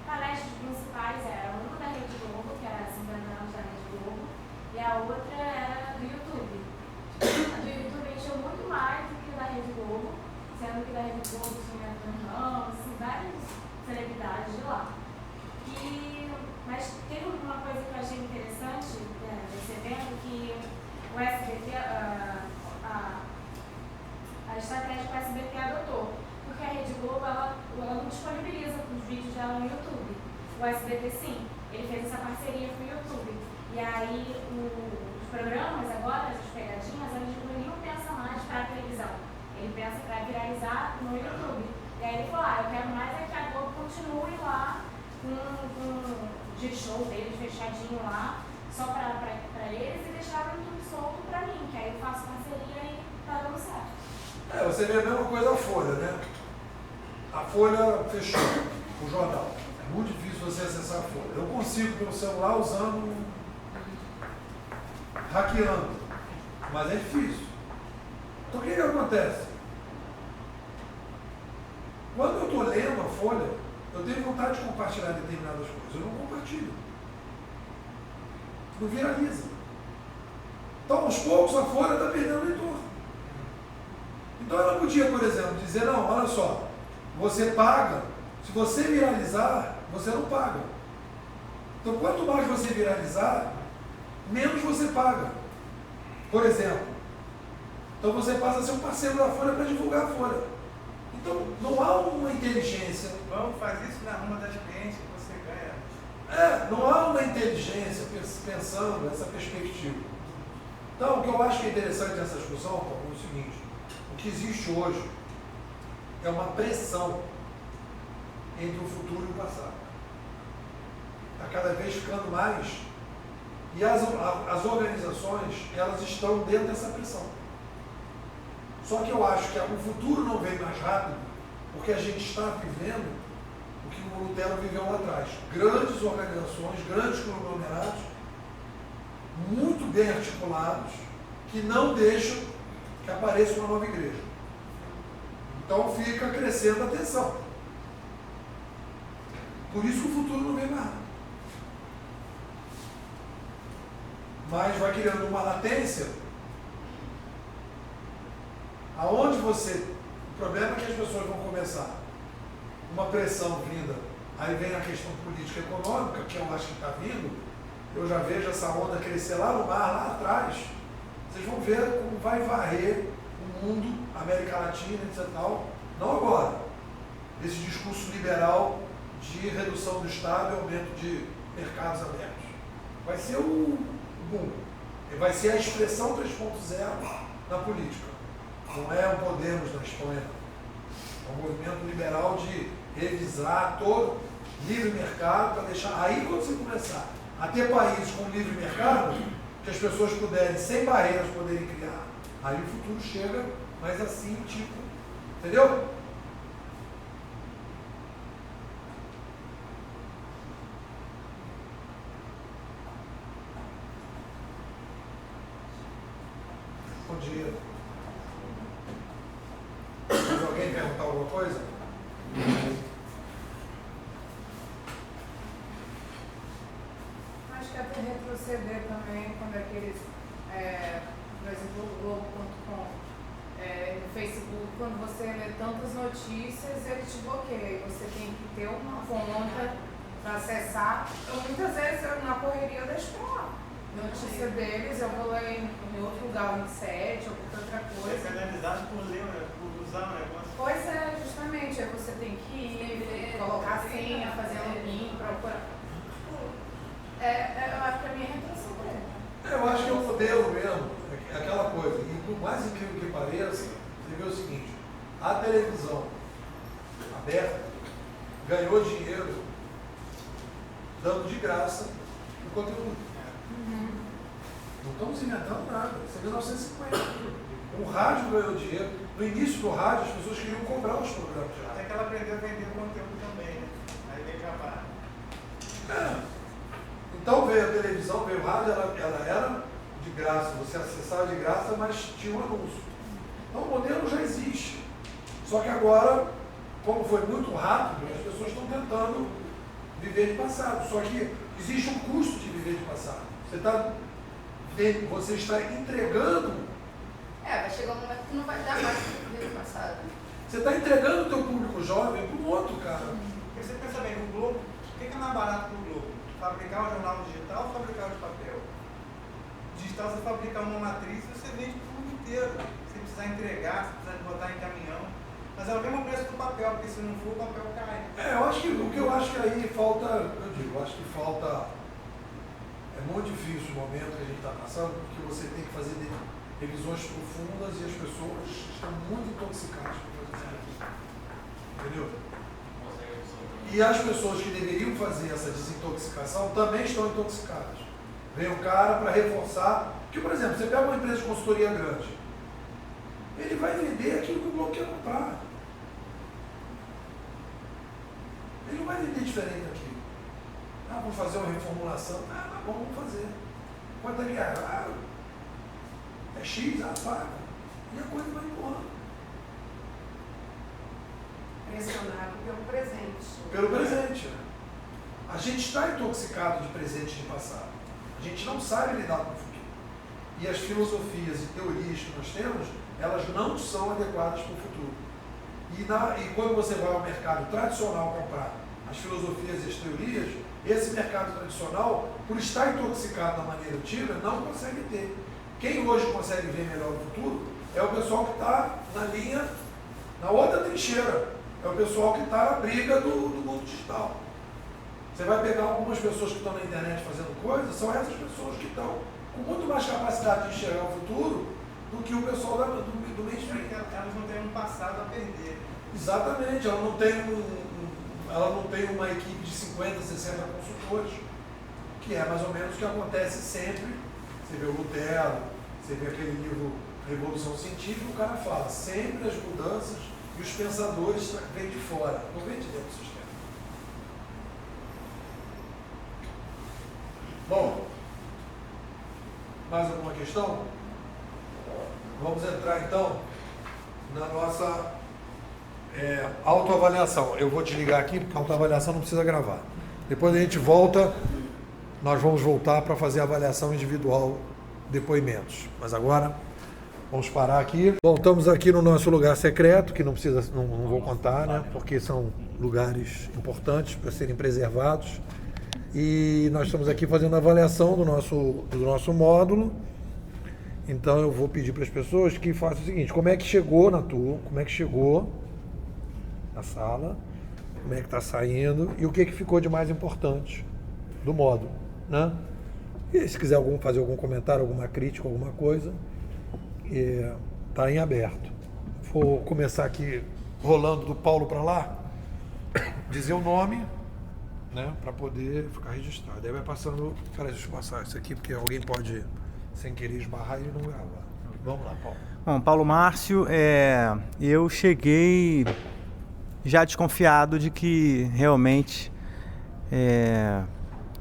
palestras principais eram uma da Rede Globo, que era 50 anos da Rede Globo, e a outra era do YouTube. A do YouTube encheu muito mais do que a da Rede Globo, sendo que da Rede Globo tinha Ramos, assim, várias celebridades de lá. Mas teve uma coisa que eu achei interessante nesse evento, que o SBT, a estratégia que o SBT adotou, porque a Rede Globo ela não disponibiliza os vídeos dela no YouTube. O SBT sim, ele fez essa parceria com o YouTube. E aí os programas agora, as pegadinhas, ele não pensa mais para a televisão, ele pensa para viralizar no YouTube. E aí ele falou, eu quero mais é que a Globo continue lá com o G-Show deles fechadinho lá, só para eles, e deixar o YouTube solto para mim, que aí eu faço parceria e tá dando certo. Você vê a mesma coisa a Folha, né? A Folha fechou o jornal. É muito difícil você acessar a Folha. Eu consigo pelo celular usando, hackeando, mas é difícil. Então o que acontece? Quando eu estou lendo a Folha, eu tenho vontade de compartilhar determinadas coisas. Eu não compartilho. Não viraliza. Então, aos poucos, a Folha está perdendo leitor. Então, ela podia, por exemplo, dizer, não, olha só, você paga, se você viralizar, você não paga. Então, quanto mais você viralizar, menos você paga. Por exemplo, então você passa a ser um parceiro da Folha para divulgar a Folha. Então, não há uma inteligência. Vamos fazer isso na ruma das clientes que você ganha. Não há uma inteligência pensando nessa perspectiva. Então, o que eu acho que é interessante nessa discussão, Paulo, é o seguinte: o que existe hoje é uma pressão entre o futuro e o passado. Está cada vez ficando mais. E as organizações, elas estão dentro dessa pressão. Só que eu acho que o futuro não vem mais rápido, porque a gente está vivendo o que o Lutero viveu lá atrás. Grandes organizações, grandes conglomerados, muito bem articulados, que não deixam que apareça uma nova igreja. Então fica crescendo a tensão. Por isso que o futuro não vem mais rápido. Mas vai criando uma latência, aonde o problema é que as pessoas vão começar uma pressão vinda, aí vem a questão política e econômica, que eu acho que está vindo, eu já vejo essa onda crescer lá no mar, lá atrás, vocês vão ver como vai varrer o mundo, a América Latina, etc. Não agora, esse discurso liberal de redução do Estado e aumento de mercados abertos. Vai ser o boom, vai ser a expressão 3.0 na política. Não é o Podemos na Espanha, é um movimento liberal de revisar todo livre mercado para deixar. Aí quando você começar a ter países com livre mercado, que as pessoas puderem, sem barreiras, poderem criar, aí o futuro chega, mas assim, tipo, entendeu? Bom dia. Mais alguém perguntar alguma coisa? Acho que até retroceder também quando aqueles, por exemplo, o Globo.com, no Facebook, quando você lê tantas notícias, ele te bloqueia. Você tem que ter uma conta para acessar. Então, muitas vezes, na correria, eu deixo para lá. Notícia deles, eu vou ler em outro lugar, em 7 ou qualquer outra coisa. É canalizado por usar o negócio. Pois é, justamente. Aí você tem que ir, colocar a senha, fazer login, procurar. Eu acho que a minha retração Eu acho que é um modelo mesmo, é aquela coisa. E por mais incrível que pareça, você vê o seguinte: a televisão aberta ganhou dinheiro dando de graça o conteúdo. Não estamos inventando nada, isso é 1950. O rádio ganhou dinheiro. No início do rádio, as pessoas queriam comprar os programas de rádio. Até que ela aprendeu a vender conteúdo também, né? Aí veio acabar. Então veio a televisão, veio o rádio, ela era de graça, você acessava de graça, mas tinha um anúncio. Então o modelo já existe. Só que agora, como foi muito rápido, as pessoas estão tentando viver de passado. Só que existe um custo de viver de passado. Você está entregando. Vai chegar um momento que não vai dar mais para viver do passado. Você está entregando o teu público jovem para um outro, cara. Porque você pensa bem, o Globo, o que é mais barato para o Globo? Fabricar o jornal digital ou fabricar o de papel? Digital você fabrica uma matriz e você vende para o mundo inteiro. Você precisa entregar, você precisa botar em caminhão. Mas é o mesmo preço do papel, porque se não for, o papel cai. Eu acho que o que eu acho que aí falta, eu acho que falta. É muito difícil o momento que a gente está passando, porque você tem que fazer revisões profundas e as pessoas estão muito intoxicadas por fazer isso. Entendeu? E as pessoas que deveriam fazer essa desintoxicação também estão intoxicadas. Vem o cara para reforçar. Porque, por exemplo, você pega uma empresa de consultoria grande. ele vai vender aquilo que o Globo quer comprar. Ele não vai vender diferente daquilo. Ah, vamos fazer uma reformulação. Ah, tá bom, vamos fazer. Quanto é que é? Ah, é X, paga. E a coisa vai empurrando. Pressionado pelo presente. Pelo presente. A gente está intoxicado de presente de passado. A gente não sabe lidar com o futuro. E as filosofias e teorias que nós temos, elas não são adequadas para o futuro. E quando você vai ao mercado tradicional comprar as filosofias e as teorias, esse mercado tradicional, por estar intoxicado da maneira antiga, não consegue ter. Quem hoje consegue ver melhor o futuro é o pessoal que está na linha, na outra trincheira. É o pessoal que está na briga do mundo digital. Você vai pegar algumas pessoas que estão na internet fazendo coisas, são essas pessoas que estão com muito mais capacidade de enxergar o futuro do que o pessoal do mainstream. Elas não têm um passado a perder. Exatamente, ela não tem uma equipe de 50, 60 consultores, que é mais ou menos o que acontece sempre. Você vê o Lutero, você vê aquele livro Revolução Científica, o cara fala, sempre as mudanças e os pensadores vêm de fora, não vêm de dentro do sistema. Bom, mais alguma questão? Vamos entrar então na nossa autoavaliação. Eu vou te ligar aqui porque a autoavaliação não precisa gravar. Depois a gente volta, nós vamos voltar para fazer a avaliação individual, depoimentos. Mas agora vamos parar aqui. Bom, estamos aqui no nosso lugar secreto, que não vou contar, né? Porque são lugares importantes para serem preservados. E nós estamos aqui fazendo a avaliação do nosso módulo. Então eu vou pedir para as pessoas que façam o seguinte: como é que chegou na turma, como é que chegou na sala, como é que está saindo e o que ficou de mais importante do módulo, né? E se quiser fazer algum comentário, alguma crítica, alguma coisa, está em aberto. Vou começar aqui rolando do Paulo para lá, dizer o nome, né, para poder ficar registrado. Aí vai passando. Peraí, deixa eu passar isso aqui, porque alguém pode, sem querer, esbarrar e não gravar. Vamos lá, Paulo. Bom, Paulo Márcio, eu cheguei já desconfiado de que realmente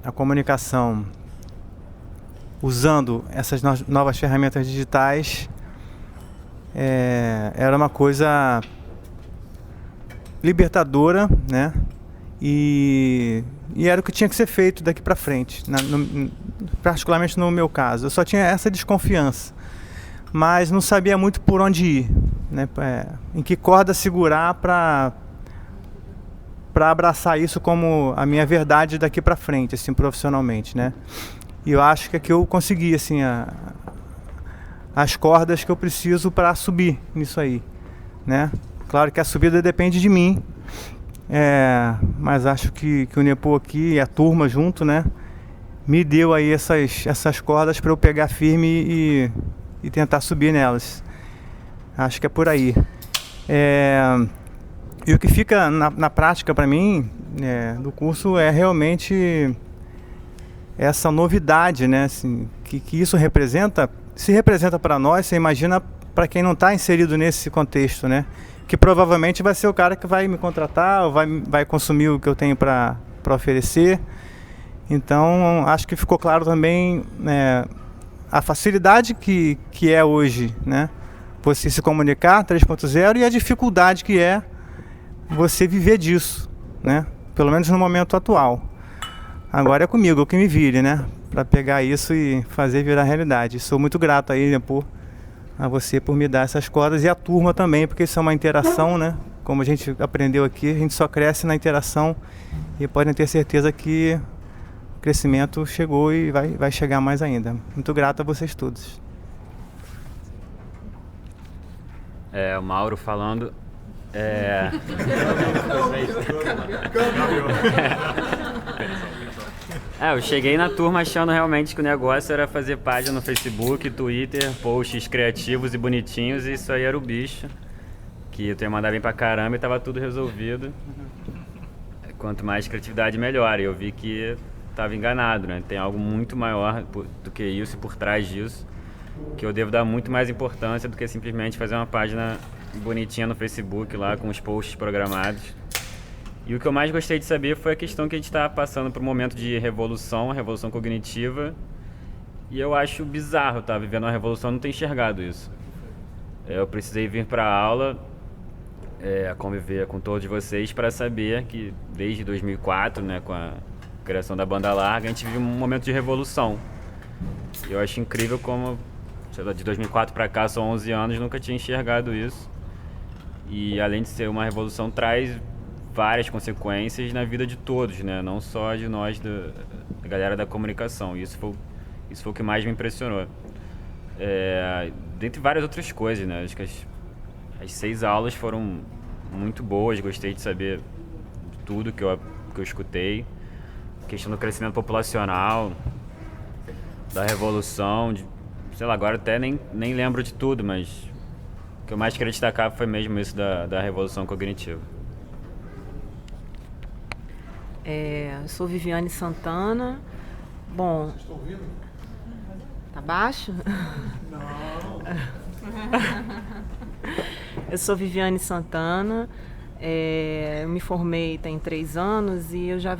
a comunicação usando essas novas ferramentas digitais era uma coisa libertadora, né? E era o que tinha que ser feito daqui para frente, particularmente no meu caso. Eu só tinha essa desconfiança, mas não sabia muito por onde ir, né? Em que corda segurar para abraçar isso como a minha verdade daqui para frente, assim, profissionalmente, né? E eu acho que aqui eu consegui, assim, as cordas que eu preciso para subir nisso aí, né? Claro que a subida depende de mim, mas acho que o Nepo aqui e a turma junto, né, me deu aí essas cordas para eu pegar firme e tentar subir nelas. Acho que é por aí. E o que fica na prática para mim do curso é realmente essa novidade, né, assim, que isso se representa para nós. Você imagina para quem não está inserido nesse contexto, né? Que provavelmente vai ser o cara que vai me contratar ou vai consumir o que eu tenho para oferecer. Então, acho que ficou claro também a facilidade que é hoje, né, você se comunicar 3.0 e a dificuldade que é você viver disso, né, pelo menos no momento atual. Agora é comigo, o que me vire, né, para pegar isso e fazer virar realidade. Sou muito grato aí, né, a você por me dar essas cordas e a turma também, porque isso é uma interação, né? Como a gente aprendeu aqui, a gente só cresce na interação e podem ter certeza que o crescimento chegou e vai chegar mais ainda. Muito grato a vocês todos. O Mauro falando. Eu cheguei na turma achando realmente que o negócio era fazer página no Facebook, Twitter, posts criativos e bonitinhos, e isso aí era o bicho, que eu ia mandar bem pra caramba e tava tudo resolvido. Quanto mais criatividade, melhor. E eu vi que tava enganado, né? Tem algo muito maior do que isso e por trás disso. que eu devo dar muito mais importância do que simplesmente fazer uma página bonitinha no Facebook lá com os posts programados. E o que eu mais gostei de saber foi a questão que a gente está passando por um momento de revolução cognitiva, e eu acho bizarro estar vivendo uma revolução e não ter enxergado isso. Eu precisei vir para a aula, conviver com todos vocês para saber que desde 2004, né, com a criação da banda larga, a gente vive um momento de revolução. Eu acho incrível como, sei lá, de 2004 para cá, são 11 anos, nunca tinha enxergado isso. E além de ser uma revolução, traz várias consequências na vida de todos, né? Não só de nós, da galera da comunicação. E isso foi o que mais me impressionou. Dentre várias outras coisas, né? Acho que as 6 aulas foram muito boas, gostei de saber de tudo que eu escutei. A questão do crescimento populacional, da revolução, sei lá, agora até nem lembro de tudo, mas o que eu mais queria destacar foi mesmo isso da revolução cognitiva. Eu sou Viviane Santana. Bom, Vocês estão ouvindo? tá baixo? Não. Eu sou Viviane Santana. Eu me formei tem 3 anos e eu já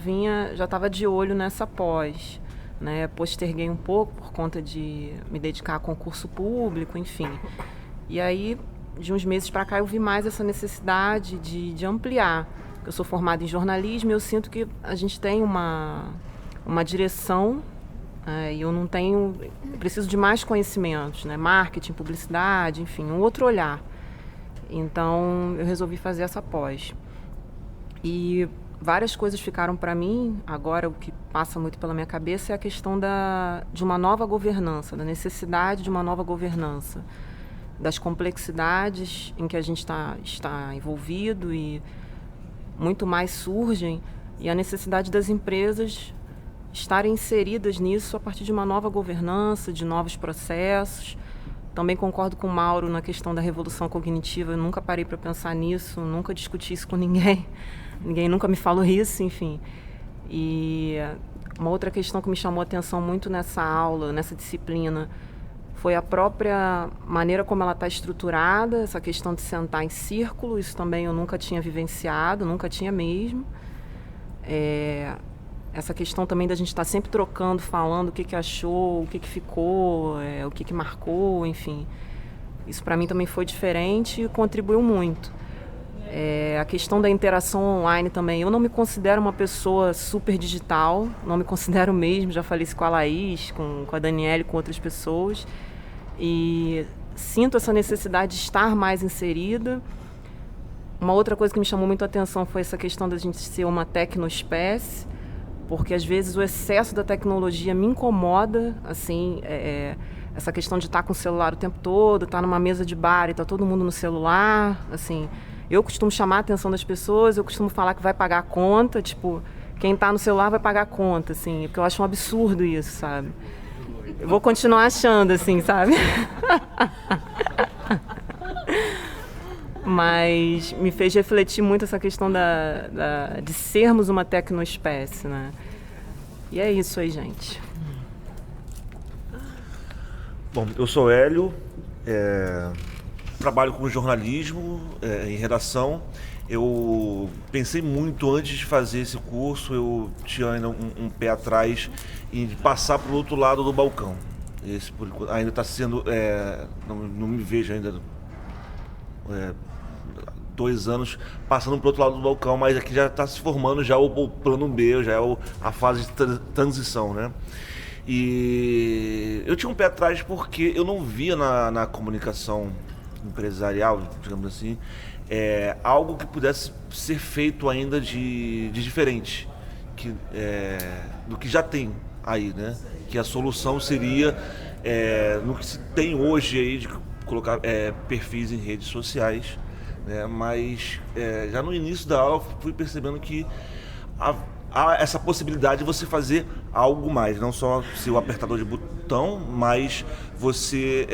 estava de olho nessa pós, né? Posterguei um pouco por conta de me dedicar a concurso público, enfim. E aí, de uns meses para cá, eu vi mais essa necessidade de ampliar. Eu sou formada em jornalismo e eu sinto que a gente tem uma direção, e eu não tenho, preciso de mais conhecimentos, né? Marketing, publicidade, enfim, um outro olhar. Então, eu resolvi fazer essa pós. E várias coisas ficaram para mim. Agora, o que passa muito pela minha cabeça é a questão de uma nova governança, da necessidade de uma nova governança, das complexidades em que a gente está envolvido, e muito mais surgem, e a necessidade das empresas estarem inseridas nisso a partir de uma nova governança, de novos processos. Também concordo com o Mauro na questão da revolução cognitiva. Eu nunca parei para pensar nisso, nunca discuti isso com ninguém. Ninguém nunca me falou isso, enfim. E uma outra questão que me chamou a atenção muito nessa aula, nessa disciplina, foi a própria maneira como ela está estruturada, essa questão de sentar em círculo. Isso também eu nunca tinha vivenciado, nunca tinha mesmo. Essa questão também da gente estar sempre trocando, falando o que achou, o que ficou, o que marcou, enfim. Isso para mim também foi diferente e contribuiu muito. A questão da interação online também. Eu não me considero uma pessoa super digital, não me considero mesmo, já falei isso com a Laís, com a Daniela e com outras pessoas. E sinto essa necessidade de estar mais inserida. Uma outra coisa que me chamou muito a atenção foi essa questão da gente ser uma tecnoespécie, porque às vezes o excesso da tecnologia me incomoda, assim, essa questão de estar com o celular o tempo todo, estar numa mesa de bar e estar todo mundo no celular, assim. Eu costumo chamar a atenção das pessoas, eu costumo falar que vai pagar a conta, tipo, quem está no celular vai pagar a conta, assim, porque eu acho um absurdo isso, sabe? Eu vou continuar achando, assim, sabe? Mas me fez refletir muito essa questão de sermos uma tecnoespécie, né? E é isso aí, gente. Bom, eu sou Hélio, trabalho com jornalismo, em redação. Eu pensei muito antes de fazer esse curso, eu tinha ainda um pé atrás em passar para o outro lado do balcão. Esse ainda está sendo, não me vejo ainda 2 anos passando para o outro lado do balcão, mas aqui já está se formando já o plano B, já é a fase de transição, né? E eu tinha um pé atrás porque eu não via na comunicação empresarial, digamos assim, algo que pudesse ser feito ainda de diferente do que já tem aí, né? Que a solução seria no que se tem hoje aí de colocar perfis em redes sociais, né? Mas já no início da aula fui percebendo que há essa possibilidade de você fazer algo mais, não só ser o apertador de botão, mas você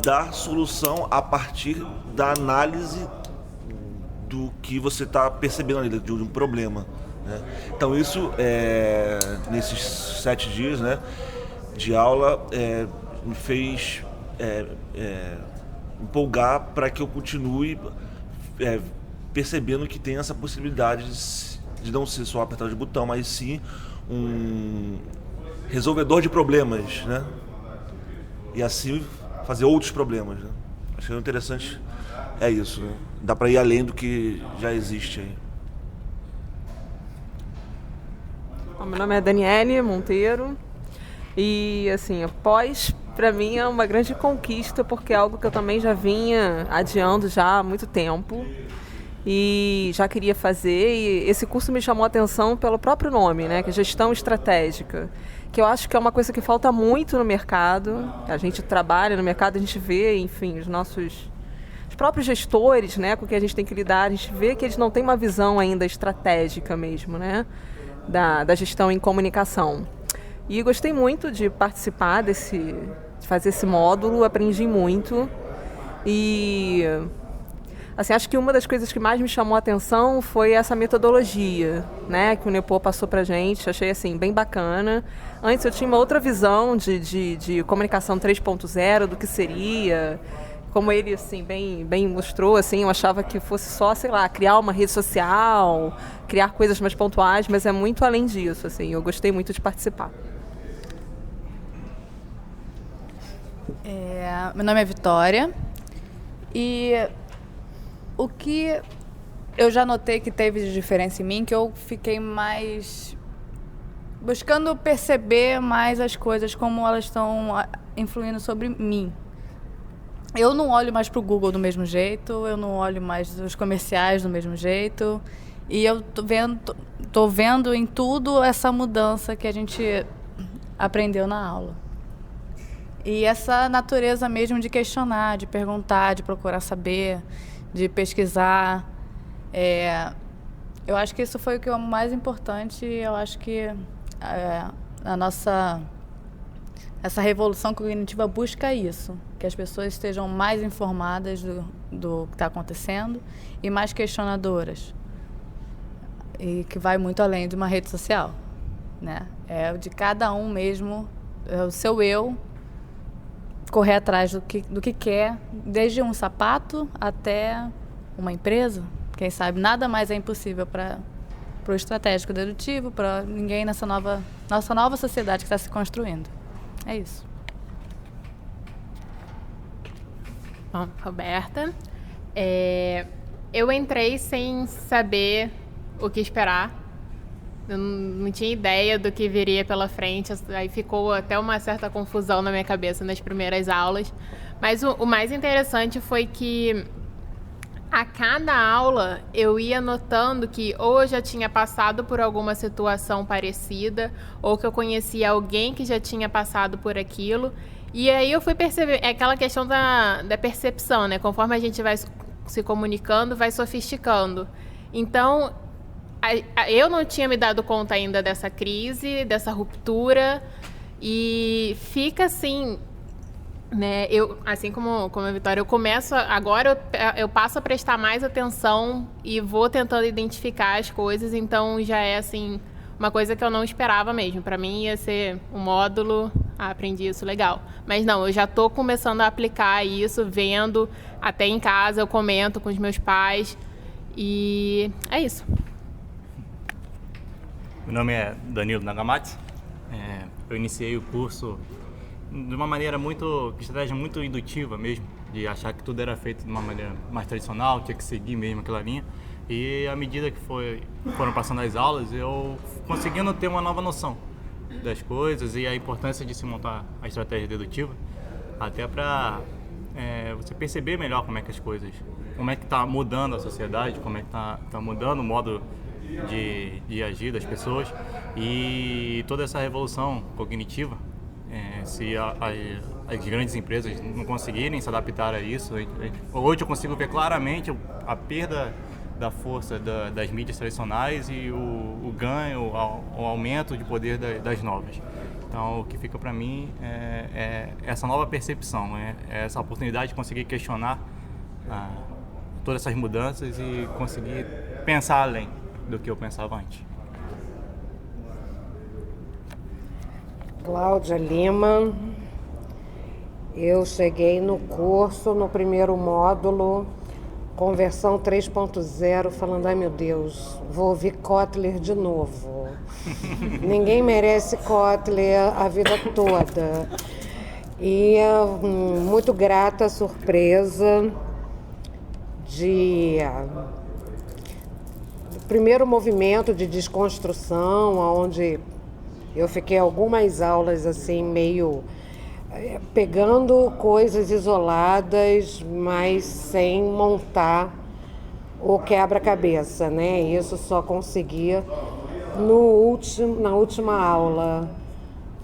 dar solução a partir da análise do que você está percebendo ali, de um problema, né? Então isso, nesses 7 dias, né, de aula, me fez empolgar para que eu continue percebendo que tem essa possibilidade de não ser só apertar de botão, mas sim um resolvedor de problemas, né? E assim fazer outros problemas, né? Acho que é interessante, é isso, né? Dá para ir além do que já existe aí. Meu nome é Daniele Monteiro e, assim, após, para mim, é uma grande conquista, porque é algo que eu também já vinha adiando já há muito tempo e já queria fazer, e esse curso me chamou a atenção pelo próprio nome, né, que é Gestão Estratégica, que eu acho que é uma coisa que falta muito no mercado. A gente trabalha no mercado, a gente vê, enfim, os próprios gestores, né, com que a gente tem que lidar, a gente vê que eles não têm uma visão ainda estratégica mesmo, né, da gestão em comunicação. E gostei muito de participar de fazer esse módulo, aprendi muito. E assim, acho que uma das coisas que mais me chamou a atenção foi essa metodologia, né, que o Nepô passou pra gente. Achei assim, bem bacana. Antes eu tinha uma outra visão de comunicação 3.0, do que seria. Como ele assim, bem mostrou, assim, eu achava que fosse só, sei lá, criar uma rede social, criar coisas mais pontuais, mas é muito além disso, assim, eu gostei muito de participar. Meu nome é Vitória e o que eu já notei que teve de diferença em mim, que eu fiquei mais buscando perceber mais as coisas, como elas estão influindo sobre mim. Eu não olho mais para o Google do mesmo jeito, eu não olho mais os comerciais do mesmo jeito, e eu tô vendo em tudo essa mudança que a gente aprendeu na aula. E essa natureza mesmo de questionar, de perguntar, de procurar saber, de pesquisar. Eu acho que isso foi o que é o mais importante. Eu acho que essa revolução cognitiva busca isso, que as pessoas estejam mais informadas do que está acontecendo e mais questionadoras. E que vai muito além de uma rede social, né? É o de cada um mesmo, é o seu eu, correr atrás do que quer, desde um sapato até uma empresa. Quem sabe nada mais é impossível para o estratégico dedutivo, para ninguém nossa nova sociedade que está se construindo. É isso. Bom, Roberta, eu entrei sem saber o que esperar. Eu não tinha ideia do que viria pela frente, aí ficou até uma certa confusão na minha cabeça nas primeiras aulas. Mas o mais interessante foi que a cada aula eu ia notando que ou eu já tinha passado por alguma situação parecida, ou que eu conhecia alguém que já tinha passado por aquilo. E aí eu fui perceber, é aquela questão da percepção, né? Conforme a gente vai se comunicando, vai sofisticando. Então, eu não tinha me dado conta ainda dessa crise, dessa ruptura, e fica assim, né? Eu, assim como a Vitória, eu começo agora, eu passo a prestar mais atenção e vou tentando identificar as coisas. Então já é assim uma coisa que eu não esperava mesmo. Para mim ia ser um módulo, aprendi isso, legal. Mas não, eu já estou começando a aplicar isso, vendo até em casa, eu comento com os meus pais e é isso. Meu nome é Danilo Nagamatsu. Eu iniciei o curso de uma maneira estratégia muito indutiva mesmo, de achar que tudo era feito de uma maneira mais tradicional, tinha que seguir mesmo aquela linha. E à medida que foram passando as aulas, eu conseguindo ter uma nova noção das coisas e a importância de se montar a estratégia dedutiva, até para você perceber melhor como é que as coisas, como é que está mudando a sociedade, como é que está mudando o modo de agir das pessoas, e toda essa revolução cognitiva, se as grandes empresas não conseguirem se adaptar a isso, hoje eu consigo ver claramente a perda da força das mídias tradicionais e o ganho, o aumento de poder das novas. Então, o que fica para mim é essa nova percepção, é essa oportunidade de conseguir questionar todas essas mudanças e conseguir pensar além do que eu pensava antes. Cláudia Lima. Eu cheguei no curso, no primeiro módulo, conversão 3.0, falando, ai meu Deus, vou ouvir Kotler de novo. Ninguém merece Kotler a vida toda. E muito grata a surpresa de primeiro movimento de desconstrução, onde eu fiquei algumas aulas assim meio pegando coisas isoladas, mas sem montar o quebra-cabeça, né? Isso só conseguia na última aula.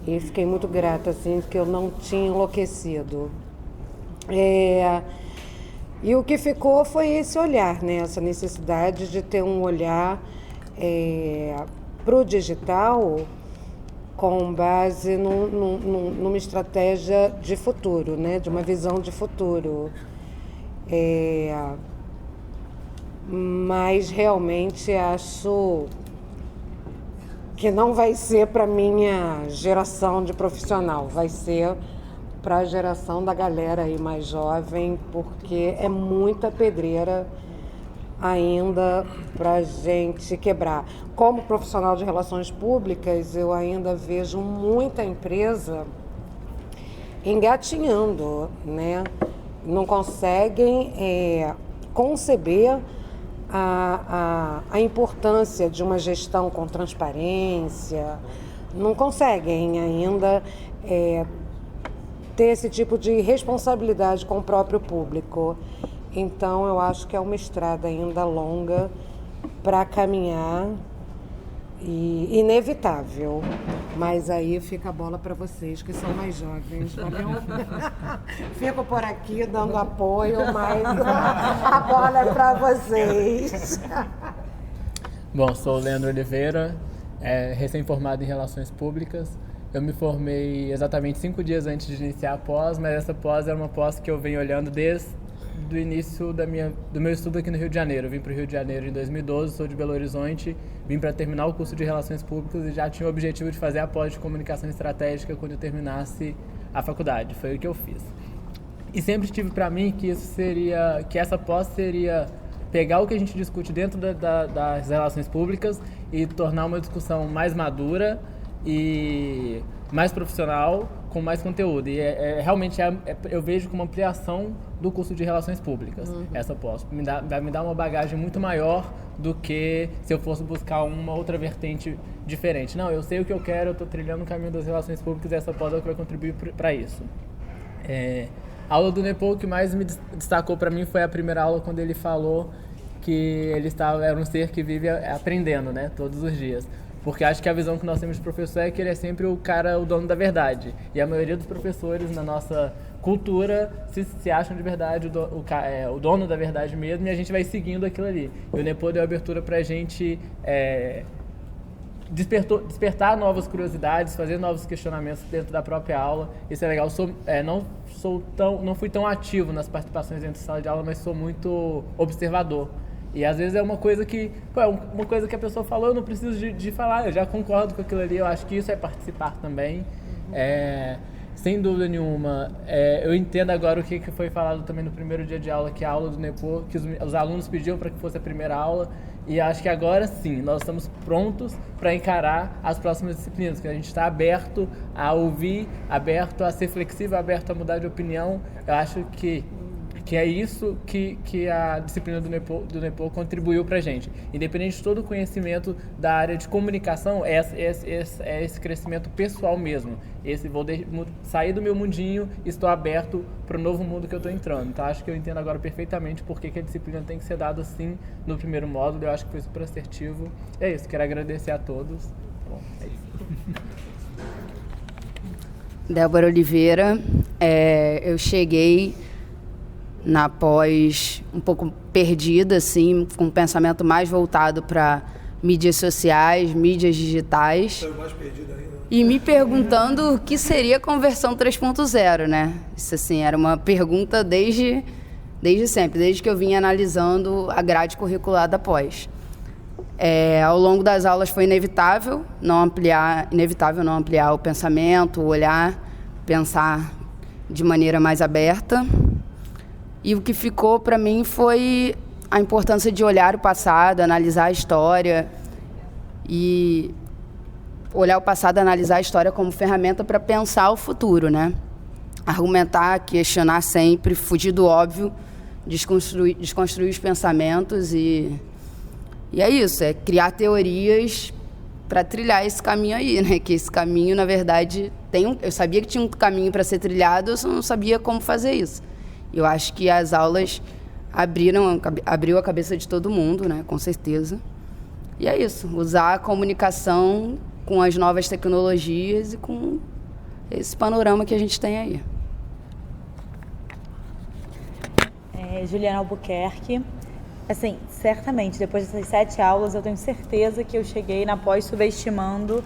E fiquei muito grata, assim, porque eu não tinha enlouquecido. E o que ficou foi esse olhar, né? Essa necessidade de ter um olhar para o digital com base numa estratégia de futuro, né? De uma visão de futuro. Mas realmente acho que não vai ser para minha geração de profissional, vai ser para a geração da galera aí mais jovem, porque é muita pedreira ainda para a gente quebrar. Como profissional de relações públicas, eu ainda vejo muita empresa engatinhando, né? Não conseguem conceber a importância de uma gestão com transparência, não conseguem ainda ter esse tipo de responsabilidade com o próprio público. Então, eu acho que é uma estrada ainda longa para caminhar e inevitável. Mas aí fica a bola para vocês, que são mais jovens, valeu? Fico por aqui dando apoio, mas a bola é para vocês. Bom, sou o Leandro Oliveira, recém-formado em Relações Públicas. Eu me formei exatamente 5 dias antes de iniciar a pós, mas essa pós era uma pós que eu venho olhando desde o início do meu estudo aqui no Rio de Janeiro. Eu vim para o Rio de Janeiro em 2012, sou de Belo Horizonte, vim para terminar o curso de Relações Públicas e já tinha o objetivo de fazer a pós de Comunicação Estratégica quando eu terminasse a faculdade. Foi o que eu fiz. E sempre tive para mim que essa pós seria pegar o que a gente discute dentro das relações públicas e tornar uma discussão mais madura e mais profissional, com mais conteúdo. E realmente eu vejo como ampliação do curso de Relações Públicas, essa pós. Vai me dar uma bagagem muito maior do que se eu fosse buscar uma outra vertente diferente. Não, eu sei o que eu quero, eu estou trilhando o caminho das relações públicas e essa pós é o que vai contribuir para isso. A aula do Nepô, o que mais me destacou para mim foi a primeira aula, quando ele falou que ele era um ser que vive aprendendo, né, todos os dias. Porque acho que a visão que nós temos de professor é que ele é sempre o dono da verdade. E a maioria dos professores na nossa cultura se acham de verdade o dono da verdade mesmo, e a gente vai seguindo aquilo ali. E o Nepô deu abertura para a gente despertar novas curiosidades, fazer novos questionamentos dentro da própria aula. Isso é legal. Não fui tão ativo nas participações dentro da sala de aula, mas sou muito observador. E às vezes é uma coisa que a pessoa falou, eu não preciso de falar, eu já concordo com aquilo ali, eu acho que isso é participar também. Sem dúvida nenhuma, eu entendo agora o que foi falado também no primeiro dia de aula, que é a aula do Nepô, que os alunos pediam para que fosse a primeira aula, e acho que agora sim, nós estamos prontos para encarar as próximas disciplinas, que a gente está aberto a ouvir, aberto a ser flexível, aberto a mudar de opinião. Eu acho que é isso que a disciplina do Nepô contribuiu para a gente. Independente de todo o conhecimento da área de comunicação, é esse crescimento pessoal mesmo. Vou sair do meu mundinho e estou aberto para o novo mundo que eu estou entrando. Então, acho que eu entendo agora perfeitamente por que a disciplina tem que ser dada assim no primeiro módulo. Eu acho que foi super assertivo. É isso, quero agradecer a todos. Bom, é isso. Débora Oliveira, eu cheguei na pós um pouco perdida, assim, com um pensamento mais voltado para mídias sociais, mídias digitais. Estou mais perdida ainda. E me perguntando o que seria conversão 3.0, né? Isso, assim, era uma pergunta desde sempre, desde que eu vinha analisando a grade curricular da pós. Ao longo das aulas foi inevitável não ampliar o pensamento, o olhar, pensar de maneira mais aberta. E o que ficou para mim foi a importância de olhar o passado, analisar a história e olhar o passado, analisar a história como ferramenta para pensar o futuro, né? Argumentar, questionar sempre, fugir do óbvio, desconstruir os pensamentos e é isso, é criar teorias para trilhar esse caminho aí, né? Que esse caminho, na verdade, eu sabia que tinha um caminho para ser trilhado, eu só não sabia como fazer isso. Eu acho que as aulas abriu a cabeça de todo mundo, né? Com certeza. E é isso, usar a comunicação com as novas tecnologias e com esse panorama que a gente tem aí. Juliana Albuquerque. Assim, certamente, depois dessas 7 aulas, eu tenho certeza que eu cheguei na pós subestimando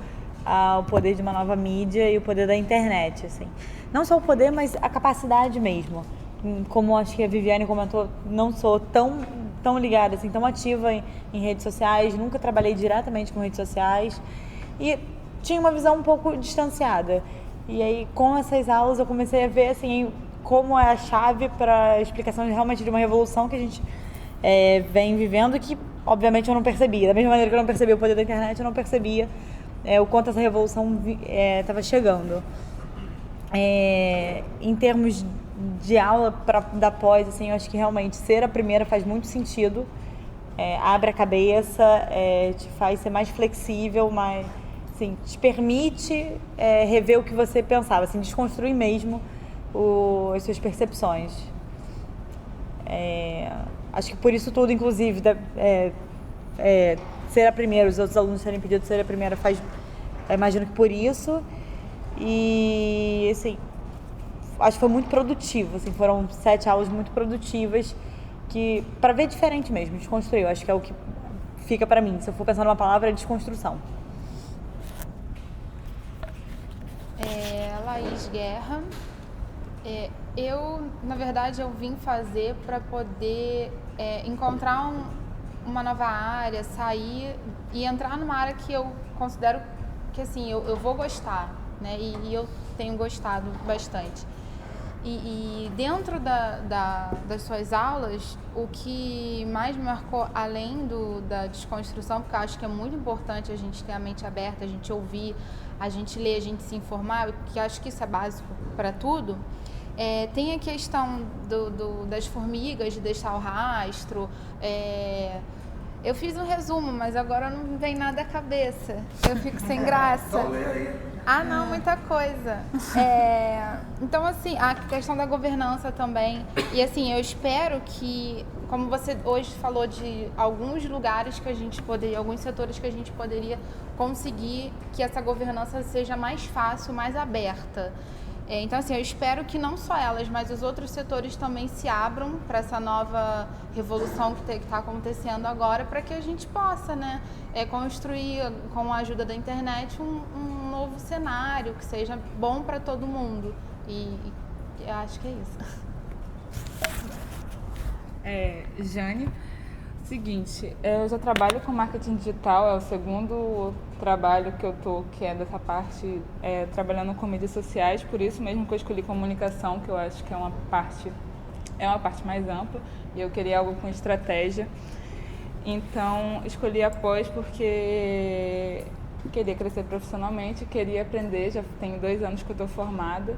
o poder de uma nova mídia e o poder da internet, assim. Não só o poder, mas a capacidade mesmo. Como acho que a Viviane comentou, não sou tão ligada, assim, tão ativa em redes sociais, nunca trabalhei diretamente com redes sociais e tinha uma visão um pouco distanciada. E aí, com essas aulas, eu comecei a ver, assim, como é a chave para a explicação realmente de uma revolução que a gente vem vivendo, que obviamente eu não percebia. Da mesma maneira que eu não percebia o poder da internet, eu não percebia o quanto essa revolução estava chegando. Em termos de aula da pós, assim, eu acho que realmente ser a primeira faz muito sentido. Abre a cabeça, te faz ser mais flexível, mais, assim, te permite rever o que você pensava, assim, desconstruir mesmo as suas percepções. Acho que por isso tudo, inclusive, ser a primeira, os outros alunos terem pedido ser a primeira, imagino que por isso. E, assim, acho que foi muito produtivo, assim, foram 7 aulas muito produtivas, que para ver diferente mesmo, desconstruir, acho que é o que fica para mim, se eu for pensar numa palavra, é desconstrução. Laís Guerra. Eu, na verdade, eu vim fazer para poder encontrar uma nova área, sair e entrar numa área que eu considero que, assim, eu vou gostar, né? E eu tenho gostado bastante. E dentro das suas aulas, o que mais me marcou, além da desconstrução, porque eu acho que é muito importante a gente ter a mente aberta, a gente ouvir, a gente ler, a gente se informar, porque eu acho que isso é básico para tudo. Tem a questão das formigas, de deixar o rastro. Eu fiz um resumo, mas agora não vem nada à cabeça. Eu fico sem graça. Não, muita coisa. Então, assim, a questão da governança também. E, assim, eu espero que, como você hoje falou de alguns lugares que a gente poderia, alguns setores que a gente poderia conseguir que essa governança seja mais fácil, mais aberta. Então, assim, eu espero que não só elas, mas os outros setores também se abram para essa nova revolução que está acontecendo agora, para que a gente possa, né, construir, com a ajuda da internet, um novo cenário que seja bom para todo mundo. E eu acho que é isso. Jane, seguinte, eu já trabalho com marketing digital, é o segundo trabalho que eu tô, que é dessa parte, trabalhando com mídias sociais, por isso mesmo que eu escolhi comunicação, que eu acho que é uma parte mais ampla, e eu queria algo com estratégia. Então, escolhi a pós porque queria crescer profissionalmente, queria aprender, já tenho 2 anos que eu estou formada,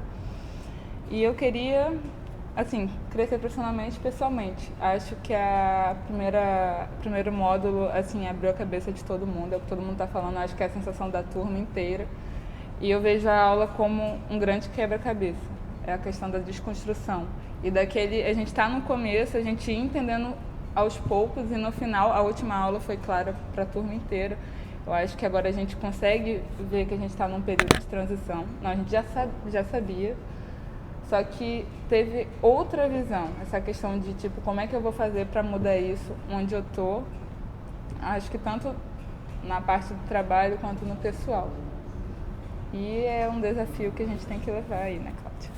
e eu queria, assim, crescer profissionalmente e pessoalmente. Acho que primeiro módulo, assim, abriu a cabeça de todo mundo, é o que todo mundo está falando, acho que é a sensação da turma inteira. E eu vejo a aula como um grande quebra-cabeça, é a questão da desconstrução. E a gente está no começo, a gente ia entendendo aos poucos, e no final, a última aula foi clara para a turma inteira. Eu acho que agora a gente consegue ver que a gente está num período de transição. Não, a gente já sabia. Só que teve outra visão, essa questão de, tipo, como é que eu vou fazer para mudar isso onde eu tô, acho que tanto na parte do trabalho quanto no pessoal. E é um desafio que a gente tem que levar aí, né, Cláudia?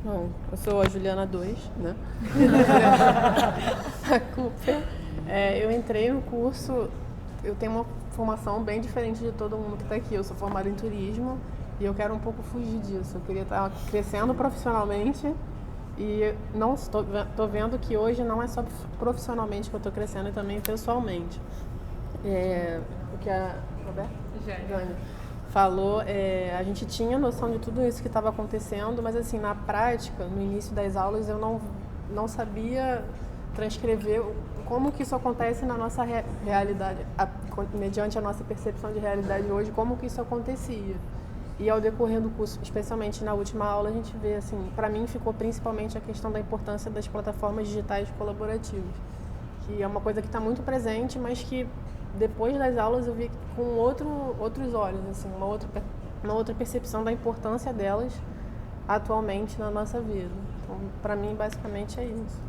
Bom, eu sou a Juliana 2, né? A Cooper. Eu entrei no curso, eu tenho uma formação bem diferente de todo mundo que está aqui. Eu sou formada em turismo E eu quero um pouco fugir disso. Eu queria estar crescendo profissionalmente e não estou vendo que hoje não é só profissionalmente que eu estou crescendo, e também pessoalmente. O que a Jane falou, a gente tinha noção de tudo isso que estava acontecendo, mas assim, na prática, no início das aulas, eu não sabia transcrever como que isso acontece na nossa realidade, mediante a nossa percepção de realidade hoje, como que isso acontecia. E ao decorrer do curso, especialmente na última aula, a gente vê, assim, para mim ficou principalmente a questão da importância das plataformas digitais colaborativas, que é uma coisa que está muito presente, mas que depois das aulas eu vi com outros olhos, assim, uma outra percepção da importância delas atualmente na nossa vida. Então, para mim, basicamente é isso.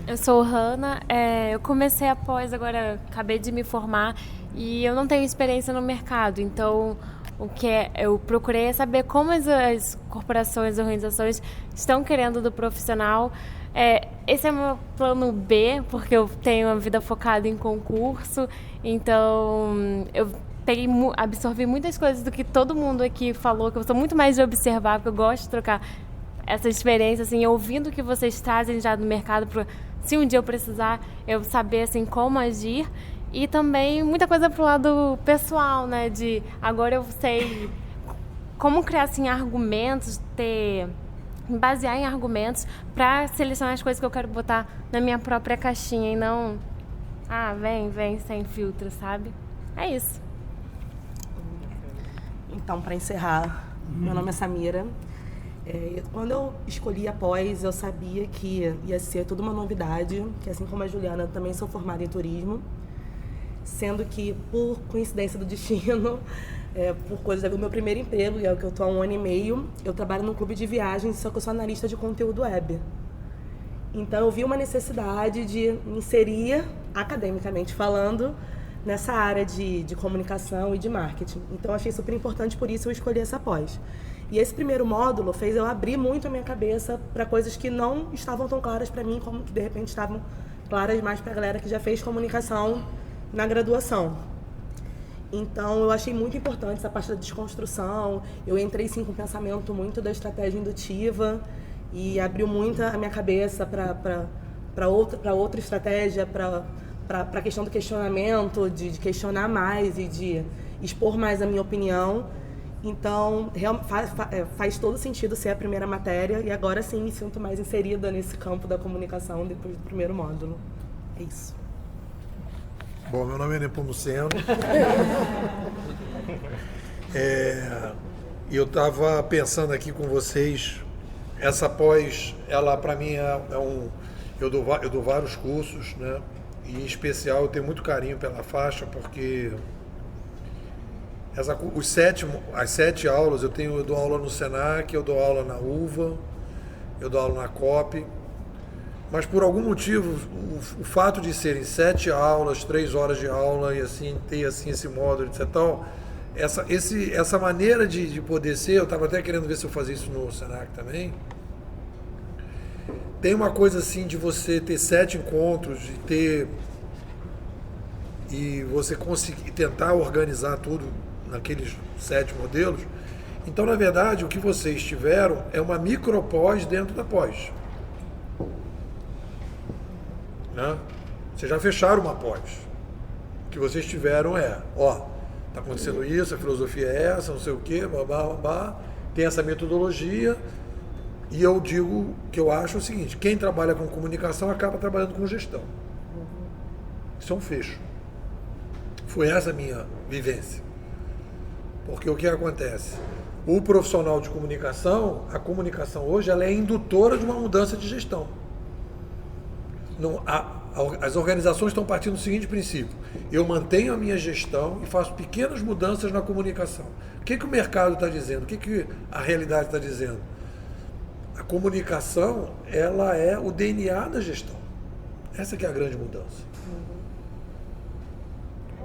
Eu sou Hanna, eu comecei após, agora acabei de me formar e eu não tenho experiência no mercado, então eu procurei saber como as corporações, organizações estão querendo do profissional. Esse é o meu plano B, porque eu tenho uma vida focada em concurso, então eu absorvi muitas coisas do que todo mundo aqui falou, que eu sou muito mais de observar, porque eu gosto de trocar essa experiência, assim, ouvindo o que vocês trazem já do mercado, se um dia eu precisar, eu saber, assim, como agir. E também muita coisa pro lado pessoal, né, de agora eu sei como criar, assim, argumentos, basear em argumentos para selecionar as coisas que eu quero botar na minha própria caixinha e não, vem sem filtro, sabe? É isso. Então, para encerrar, meu nome é Samira. Quando eu escolhi a pós, eu sabia que ia ser toda uma novidade, que assim como a Juliana, eu também sou formada em turismo, sendo que, por coincidência do destino, por coisa do meu primeiro emprego, e é o que eu estou há 1 ano e meio, eu trabalho num clube de viagens, só que eu sou analista de conteúdo web. Então, eu vi uma necessidade de me inserir, academicamente falando, nessa área de comunicação e de marketing. Então, eu achei super importante, por isso eu escolhi essa pós. E esse primeiro módulo fez eu abrir muito a minha cabeça para coisas que não estavam tão claras para mim, como que de repente estavam claras mais para a galera que já fez comunicação na graduação. Então, eu achei muito importante essa parte da desconstrução. Eu entrei, sim, com um pensamento muito da estratégia indutiva e abriu muito a minha cabeça para outra estratégia, para a questão do questionamento, de questionar mais e de expor mais a minha opinião. Então, faz todo sentido ser a primeira matéria e agora sim me sinto mais inserida nesse campo da comunicação depois do primeiro módulo. É isso. Bom, meu nome é Nepomuceno. Eu estava pensando aqui com vocês, essa pós, ela para mim eu dou vários cursos, né? E em especial eu tenho muito carinho pela faixa, porque as 7 aulas, eu dou aula no Senac, eu dou aula na UVA, eu dou aula na COP, mas por algum motivo, o fato de serem 7 aulas, 3 horas de aula e assim, ter assim esse módulo, etc. Tal, essa maneira de poder ser, eu estava até querendo ver se eu fazia isso no Senac também, tem uma coisa assim de você ter 7 encontros, e você conseguir tentar organizar tudo naqueles 7 modelos. Então, na verdade, o que vocês tiveram é uma micropós dentro da pós. Né? Vocês já fecharam uma pós. O que vocês tiveram está acontecendo isso, a filosofia é essa, não sei o quê, tem essa metodologia, e eu digo que eu acho o seguinte, quem trabalha com comunicação acaba trabalhando com gestão. Isso é um fecho. Foi essa a minha vivência. Porque o que acontece? O profissional de comunicação, a comunicação hoje, ela é indutora de uma mudança de gestão. As organizações estão partindo do seguinte princípio: eu mantenho a minha gestão e faço pequenas mudanças na comunicação. O que o mercado está dizendo? O que a realidade está dizendo? A comunicação, ela é o DNA da gestão. Essa que é a grande mudança.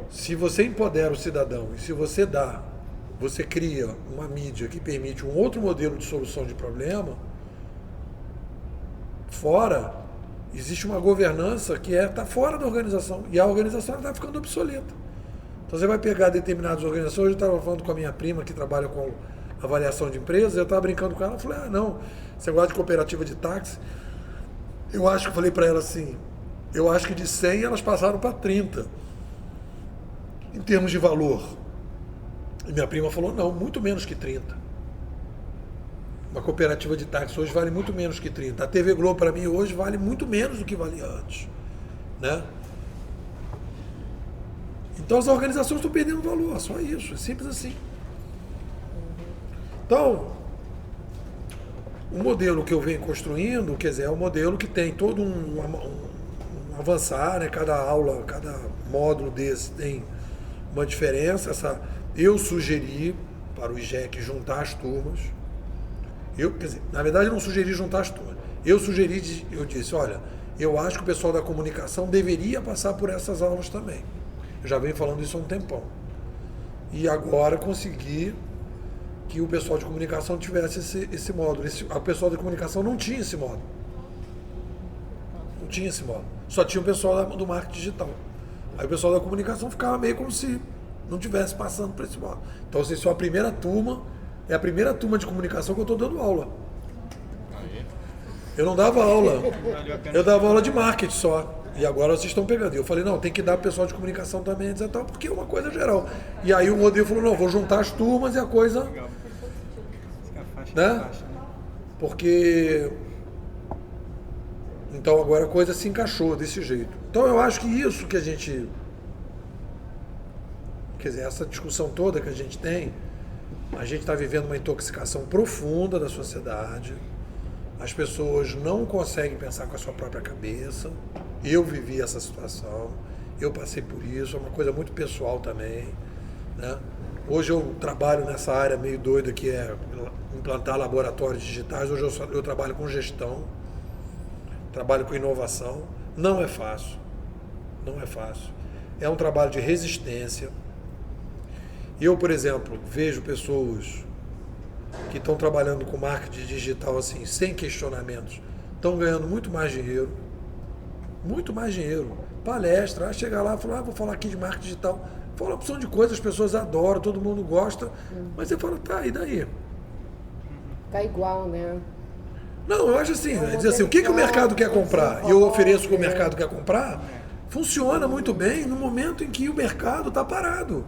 Se você empodera o cidadão e se você cria uma mídia que permite um outro modelo de solução de problema, existe uma governança que está fora da organização, e a organização está ficando obsoleta. Então você vai pegar determinadas organizações, eu estava falando com a minha prima que trabalha com avaliação de empresas, eu estava brincando com ela, eu falei, não, você gosta de cooperativa de táxi? Eu acho que eu falei para ela assim, eu acho que de 100 elas passaram para 30, em termos de valor. E minha prima falou, não, muito menos que 30. Uma cooperativa de táxi hoje vale muito menos que 30. A TV Globo, para mim, hoje vale muito menos do que valia antes. Né? Então as organizações estão perdendo valor, só isso, é simples assim. Então, o modelo que eu venho construindo, quer dizer, é um modelo que tem todo um avançar, né? Cada aula, cada módulo desse tem uma diferença. Eu sugeri para o IGEC juntar as turmas. Quer dizer, na verdade eu não sugeri juntar as turmas. Eu disse, olha, eu acho que o pessoal da comunicação deveria passar por essas aulas também. Eu já venho falando isso há um tempão. E agora consegui que o pessoal de comunicação tivesse esse módulo. O pessoal de comunicação não tinha esse módulo. Não tinha esse módulo. Só tinha o pessoal do marketing digital. Aí o pessoal da comunicação ficava meio como se não estivesse passando por esse módulo. Então, assim, só a primeira turma, é a primeira turma de comunicação que eu estou dando aula. Eu não dava aula. Eu dava aula de marketing só. E agora vocês estão pegando. E eu falei, não, tem que dar para o pessoal de comunicação também, etc, porque é uma coisa geral. E aí o Rodrigo falou, não, vou juntar as turmas e a coisa... Né? Porque... Então agora a coisa se encaixou desse jeito. Então eu acho que isso que a gente... Quer dizer, essa discussão toda que a gente tem, a gente está vivendo uma intoxicação profunda da sociedade. As pessoas não conseguem pensar com a sua própria cabeça. Eu vivi essa situação, eu passei por isso, é uma coisa muito pessoal também. Né? Hoje eu trabalho nessa área meio doida que é implantar laboratórios digitais. Hoje eu trabalho com gestão, trabalho com inovação. Não é fácil, não é fácil. É um trabalho de resistência. Eu, por exemplo, vejo pessoas que estão trabalhando com marketing digital assim, sem questionamentos, estão ganhando muito mais dinheiro. Muito mais dinheiro. Palestra, chegar lá e falar, vou falar aqui de marketing digital. Fala uma opção de coisas, as pessoas adoram, todo mundo gosta. Mas você fala, tá, e daí? Tá igual, né? Não, eu acho assim, dizer assim, o que o mercado quer comprar e eu ofereço o que o mercado quer comprar, funciona muito bem no momento em que o mercado está parado.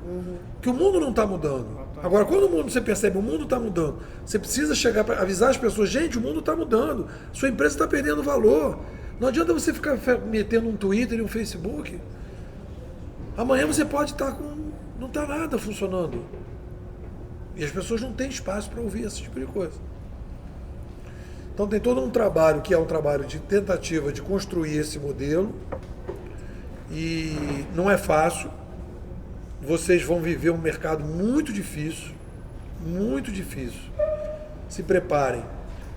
Que o mundo não está mudando. Agora, quando o mundo, você percebe, o mundo está mudando, você precisa chegar para avisar as pessoas, gente, o mundo está mudando, sua empresa está perdendo valor. Não adianta você ficar metendo um Twitter e um Facebook. Amanhã você pode estar com... não está nada funcionando. E as pessoas não têm espaço para ouvir esse tipo de coisa. Então tem todo um trabalho que é um trabalho de tentativa de construir esse modelo. E não é fácil. Vocês vão viver um mercado muito difícil. Muito difícil. Se preparem.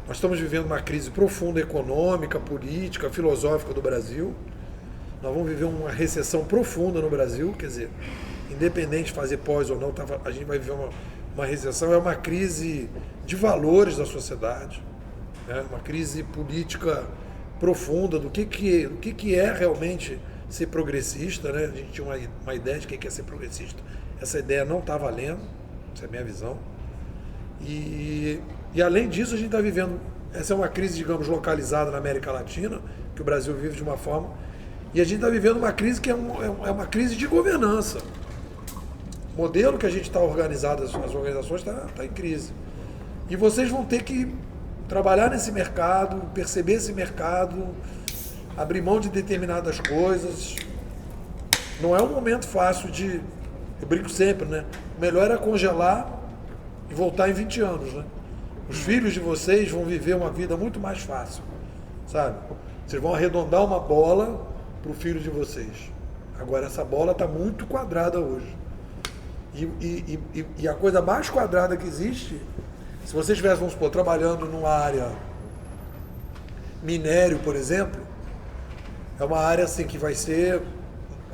Nós estamos vivendo uma crise profunda econômica, política, filosófica do Brasil. Nós vamos viver uma recessão profunda no Brasil, quer dizer, independente de fazer pós ou não, a gente vai viver uma recessão, é uma crise de valores da sociedade, né? Uma crise política profunda do que é realmente ser progressista, né? A gente tinha uma ideia de que é ser progressista. Essa ideia não está valendo, essa é a minha visão. E além disso, a gente está vivendo, essa é uma crise, digamos, localizada na América Latina, que o Brasil vive de uma forma, e a gente está vivendo uma crise que é uma crise de governança. O modelo que a gente está organizado, as organizações, está em crise. E vocês vão ter que trabalhar nesse mercado, perceber esse mercado, abrir mão de determinadas coisas. Não é um momento fácil de... Eu brinco sempre, né? O melhor é congelar e voltar em 20 anos, né? Os filhos de vocês vão viver uma vida muito mais fácil, sabe? Vocês vão arredondar uma bola para o filho de vocês. Agora, essa bola está muito quadrada hoje. E a coisa mais quadrada que existe, se vocês estivessem, vamos supor, trabalhando numa área minério, por exemplo, é uma área assim que vai ser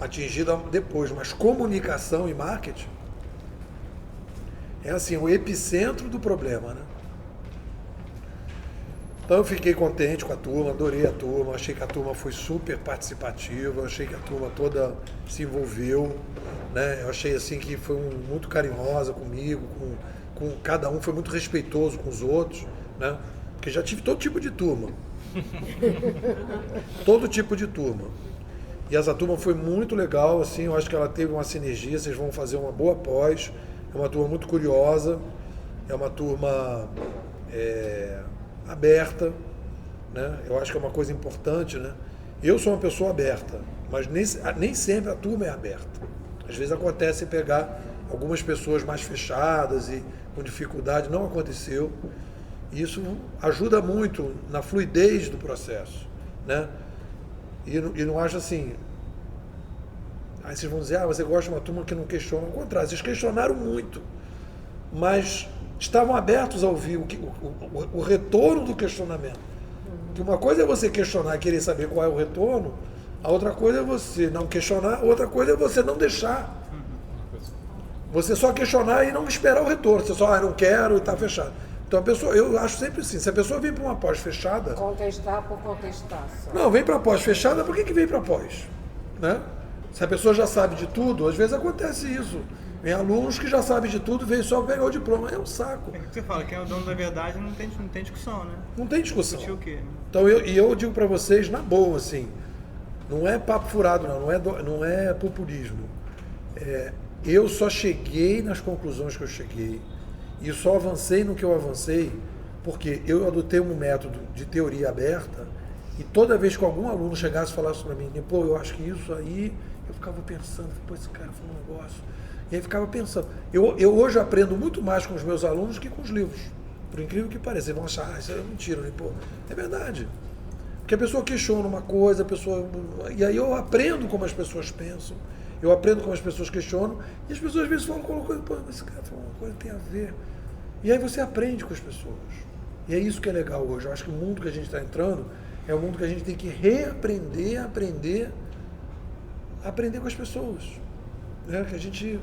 atingida depois, mas comunicação e marketing é assim, o epicentro do problema, né? Então eu fiquei contente com a turma, adorei a turma, achei que a turma foi super participativa, achei que a turma toda se envolveu, né? Eu achei assim que foi muito carinhosa comigo, com cada um, foi muito respeitoso com os outros, né? Porque já tive todo tipo de turma. Todo tipo de turma. E essa turma foi muito legal, assim, eu acho que ela teve uma sinergia, vocês vão fazer uma boa pós, é uma turma muito curiosa, é uma turma aberta, né? Eu acho que é uma coisa importante, né? Eu sou uma pessoa aberta, mas nem sempre a turma é aberta. Às vezes acontece pegar algumas pessoas mais fechadas e com dificuldade, não aconteceu. Isso ajuda muito na fluidez do processo, né? E não acho assim... Aí vocês vão dizer, você gosta de uma turma que não questiona. Ao contrário, vocês questionaram muito, mas estavam abertos a ouvir o retorno do questionamento. Que uma coisa é você questionar e querer saber qual é o retorno, a outra coisa é você não questionar, a outra coisa é você não deixar. Você só questionar e não esperar o retorno. Você só, não quero e está fechado. Então a pessoa, eu acho sempre assim, se a pessoa vem para uma pós fechada... Contestar por contestar. Não, vem para pós fechada, por que vem para pós? Né? Se a pessoa já sabe de tudo, às vezes acontece isso. Vem alunos que já sabem de tudo, veio só pegar o diploma. É um saco. É o que você fala, quem é o dono da verdade não tem discussão, né? Não tem discussão. Discutir o quê? Então eu digo para vocês, na boa, assim, não é papo furado, não é populismo. Eu só cheguei nas conclusões que eu cheguei e só avancei no que eu avancei porque eu adotei um método de teoria aberta e toda vez que algum aluno chegasse e falasse para mim, pô, eu acho que isso aí, eu ficava pensando, pô, esse cara falou um negócio. E aí ficava pensando. Eu hoje aprendo muito mais com os meus alunos que com os livros. Por incrível que pareça. Eles vão achar, isso é mentira. Né? Pô, é verdade. Porque a pessoa questiona uma coisa, e aí eu aprendo como as pessoas pensam, eu aprendo como as pessoas questionam, e as pessoas às vezes falam uma coisa, pô, esse cara falou uma coisa que tem a ver. E aí você aprende com as pessoas. E é isso que é legal hoje. Eu acho que o mundo que a gente está entrando é um mundo que a gente tem que reaprender, aprender com as pessoas. Né? Que a gente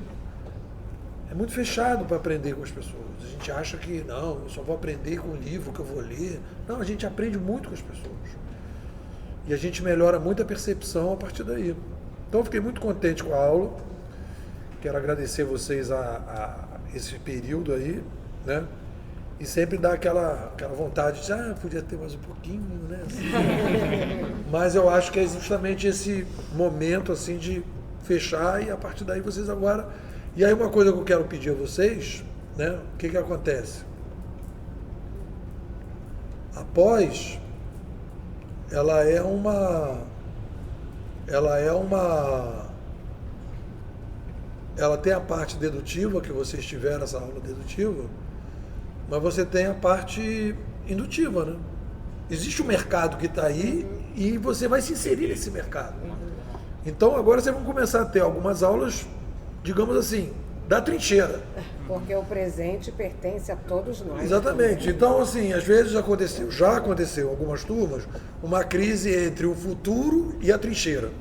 é muito fechado para aprender com as pessoas. A gente acha que, não, eu só vou aprender com o livro que eu vou ler. Não, a gente aprende muito com as pessoas. E a gente melhora muito a percepção a partir daí. Então eu fiquei muito contente com a aula. Quero agradecer vocês a esse período aí, né? E sempre dá aquela vontade de, podia ter mais um pouquinho, né? Assim. Mas eu acho que é justamente esse momento, assim, de fechar e a partir daí vocês agora... E aí uma coisa que eu quero pedir a vocês, né? O que acontece? Após, ela tem a parte dedutiva, que vocês tiveram essa aula dedutiva, mas você tem a parte indutiva, né? Existe um mercado que está aí e você vai se inserir nesse mercado. Então agora vocês vão começar a ter algumas aulas, digamos assim, da trincheira. Porque o presente pertence a todos nós. Exatamente. Então, assim, às vezes já aconteceu em algumas turmas, uma crise entre o futuro e a trincheira.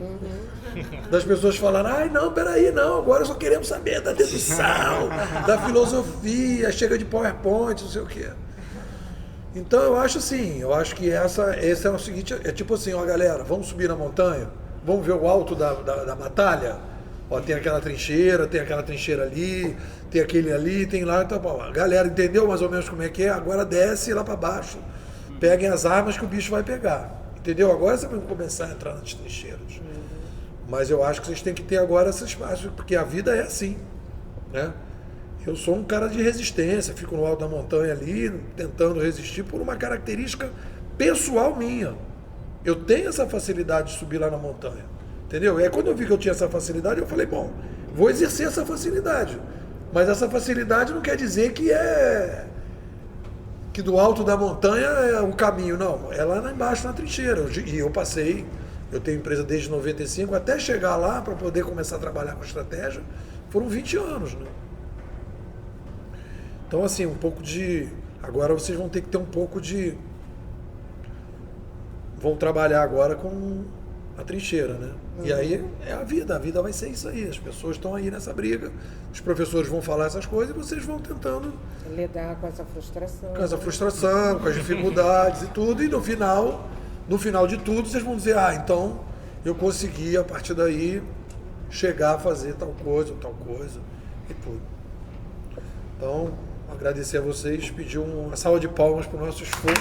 Das pessoas falarem, não, peraí, não, agora só queremos saber da dedução, da filosofia, chega de PowerPoint, não sei o quê. Então eu acho assim, que esse é o seguinte, é tipo assim, galera, vamos subir na montanha, vamos ver o alto da batalha. Tem aquela trincheira ali, tem aquele ali, tem lá, então, a galera entendeu mais ou menos como é que é, agora desce lá para baixo, peguem as armas que o bicho vai pegar, entendeu? Agora vocês vão começar a entrar nas trincheiras. Mas eu acho que vocês têm que ter agora esse espaço, porque a vida é assim, né? Eu sou um cara de resistência, fico no alto da montanha ali, tentando resistir por uma característica pessoal minha. Eu tenho essa facilidade de subir lá na montanha. Entendeu? E aí quando eu vi que eu tinha essa facilidade, eu falei, bom, vou exercer essa facilidade. Mas essa facilidade não quer dizer que do alto da montanha é o caminho, não. É lá embaixo na trincheira. E eu tenho empresa desde 95, até chegar lá para poder começar a trabalhar com estratégia, foram 20 anos, né? Então, assim, agora vocês vão ter que ter um pouco de... Vão trabalhar agora com a trincheira, né? E aí é a vida vai ser isso aí. As pessoas estão aí nessa briga, os professores vão falar essas coisas e vocês vão tentando lidar com essa frustração. Com essa frustração, com as dificuldades e tudo, e no final de tudo, vocês vão dizer, então eu consegui, a partir daí, chegar a fazer tal coisa e tudo. Então, agradecer a vocês, pedir uma salva de palmas para o nosso esforço.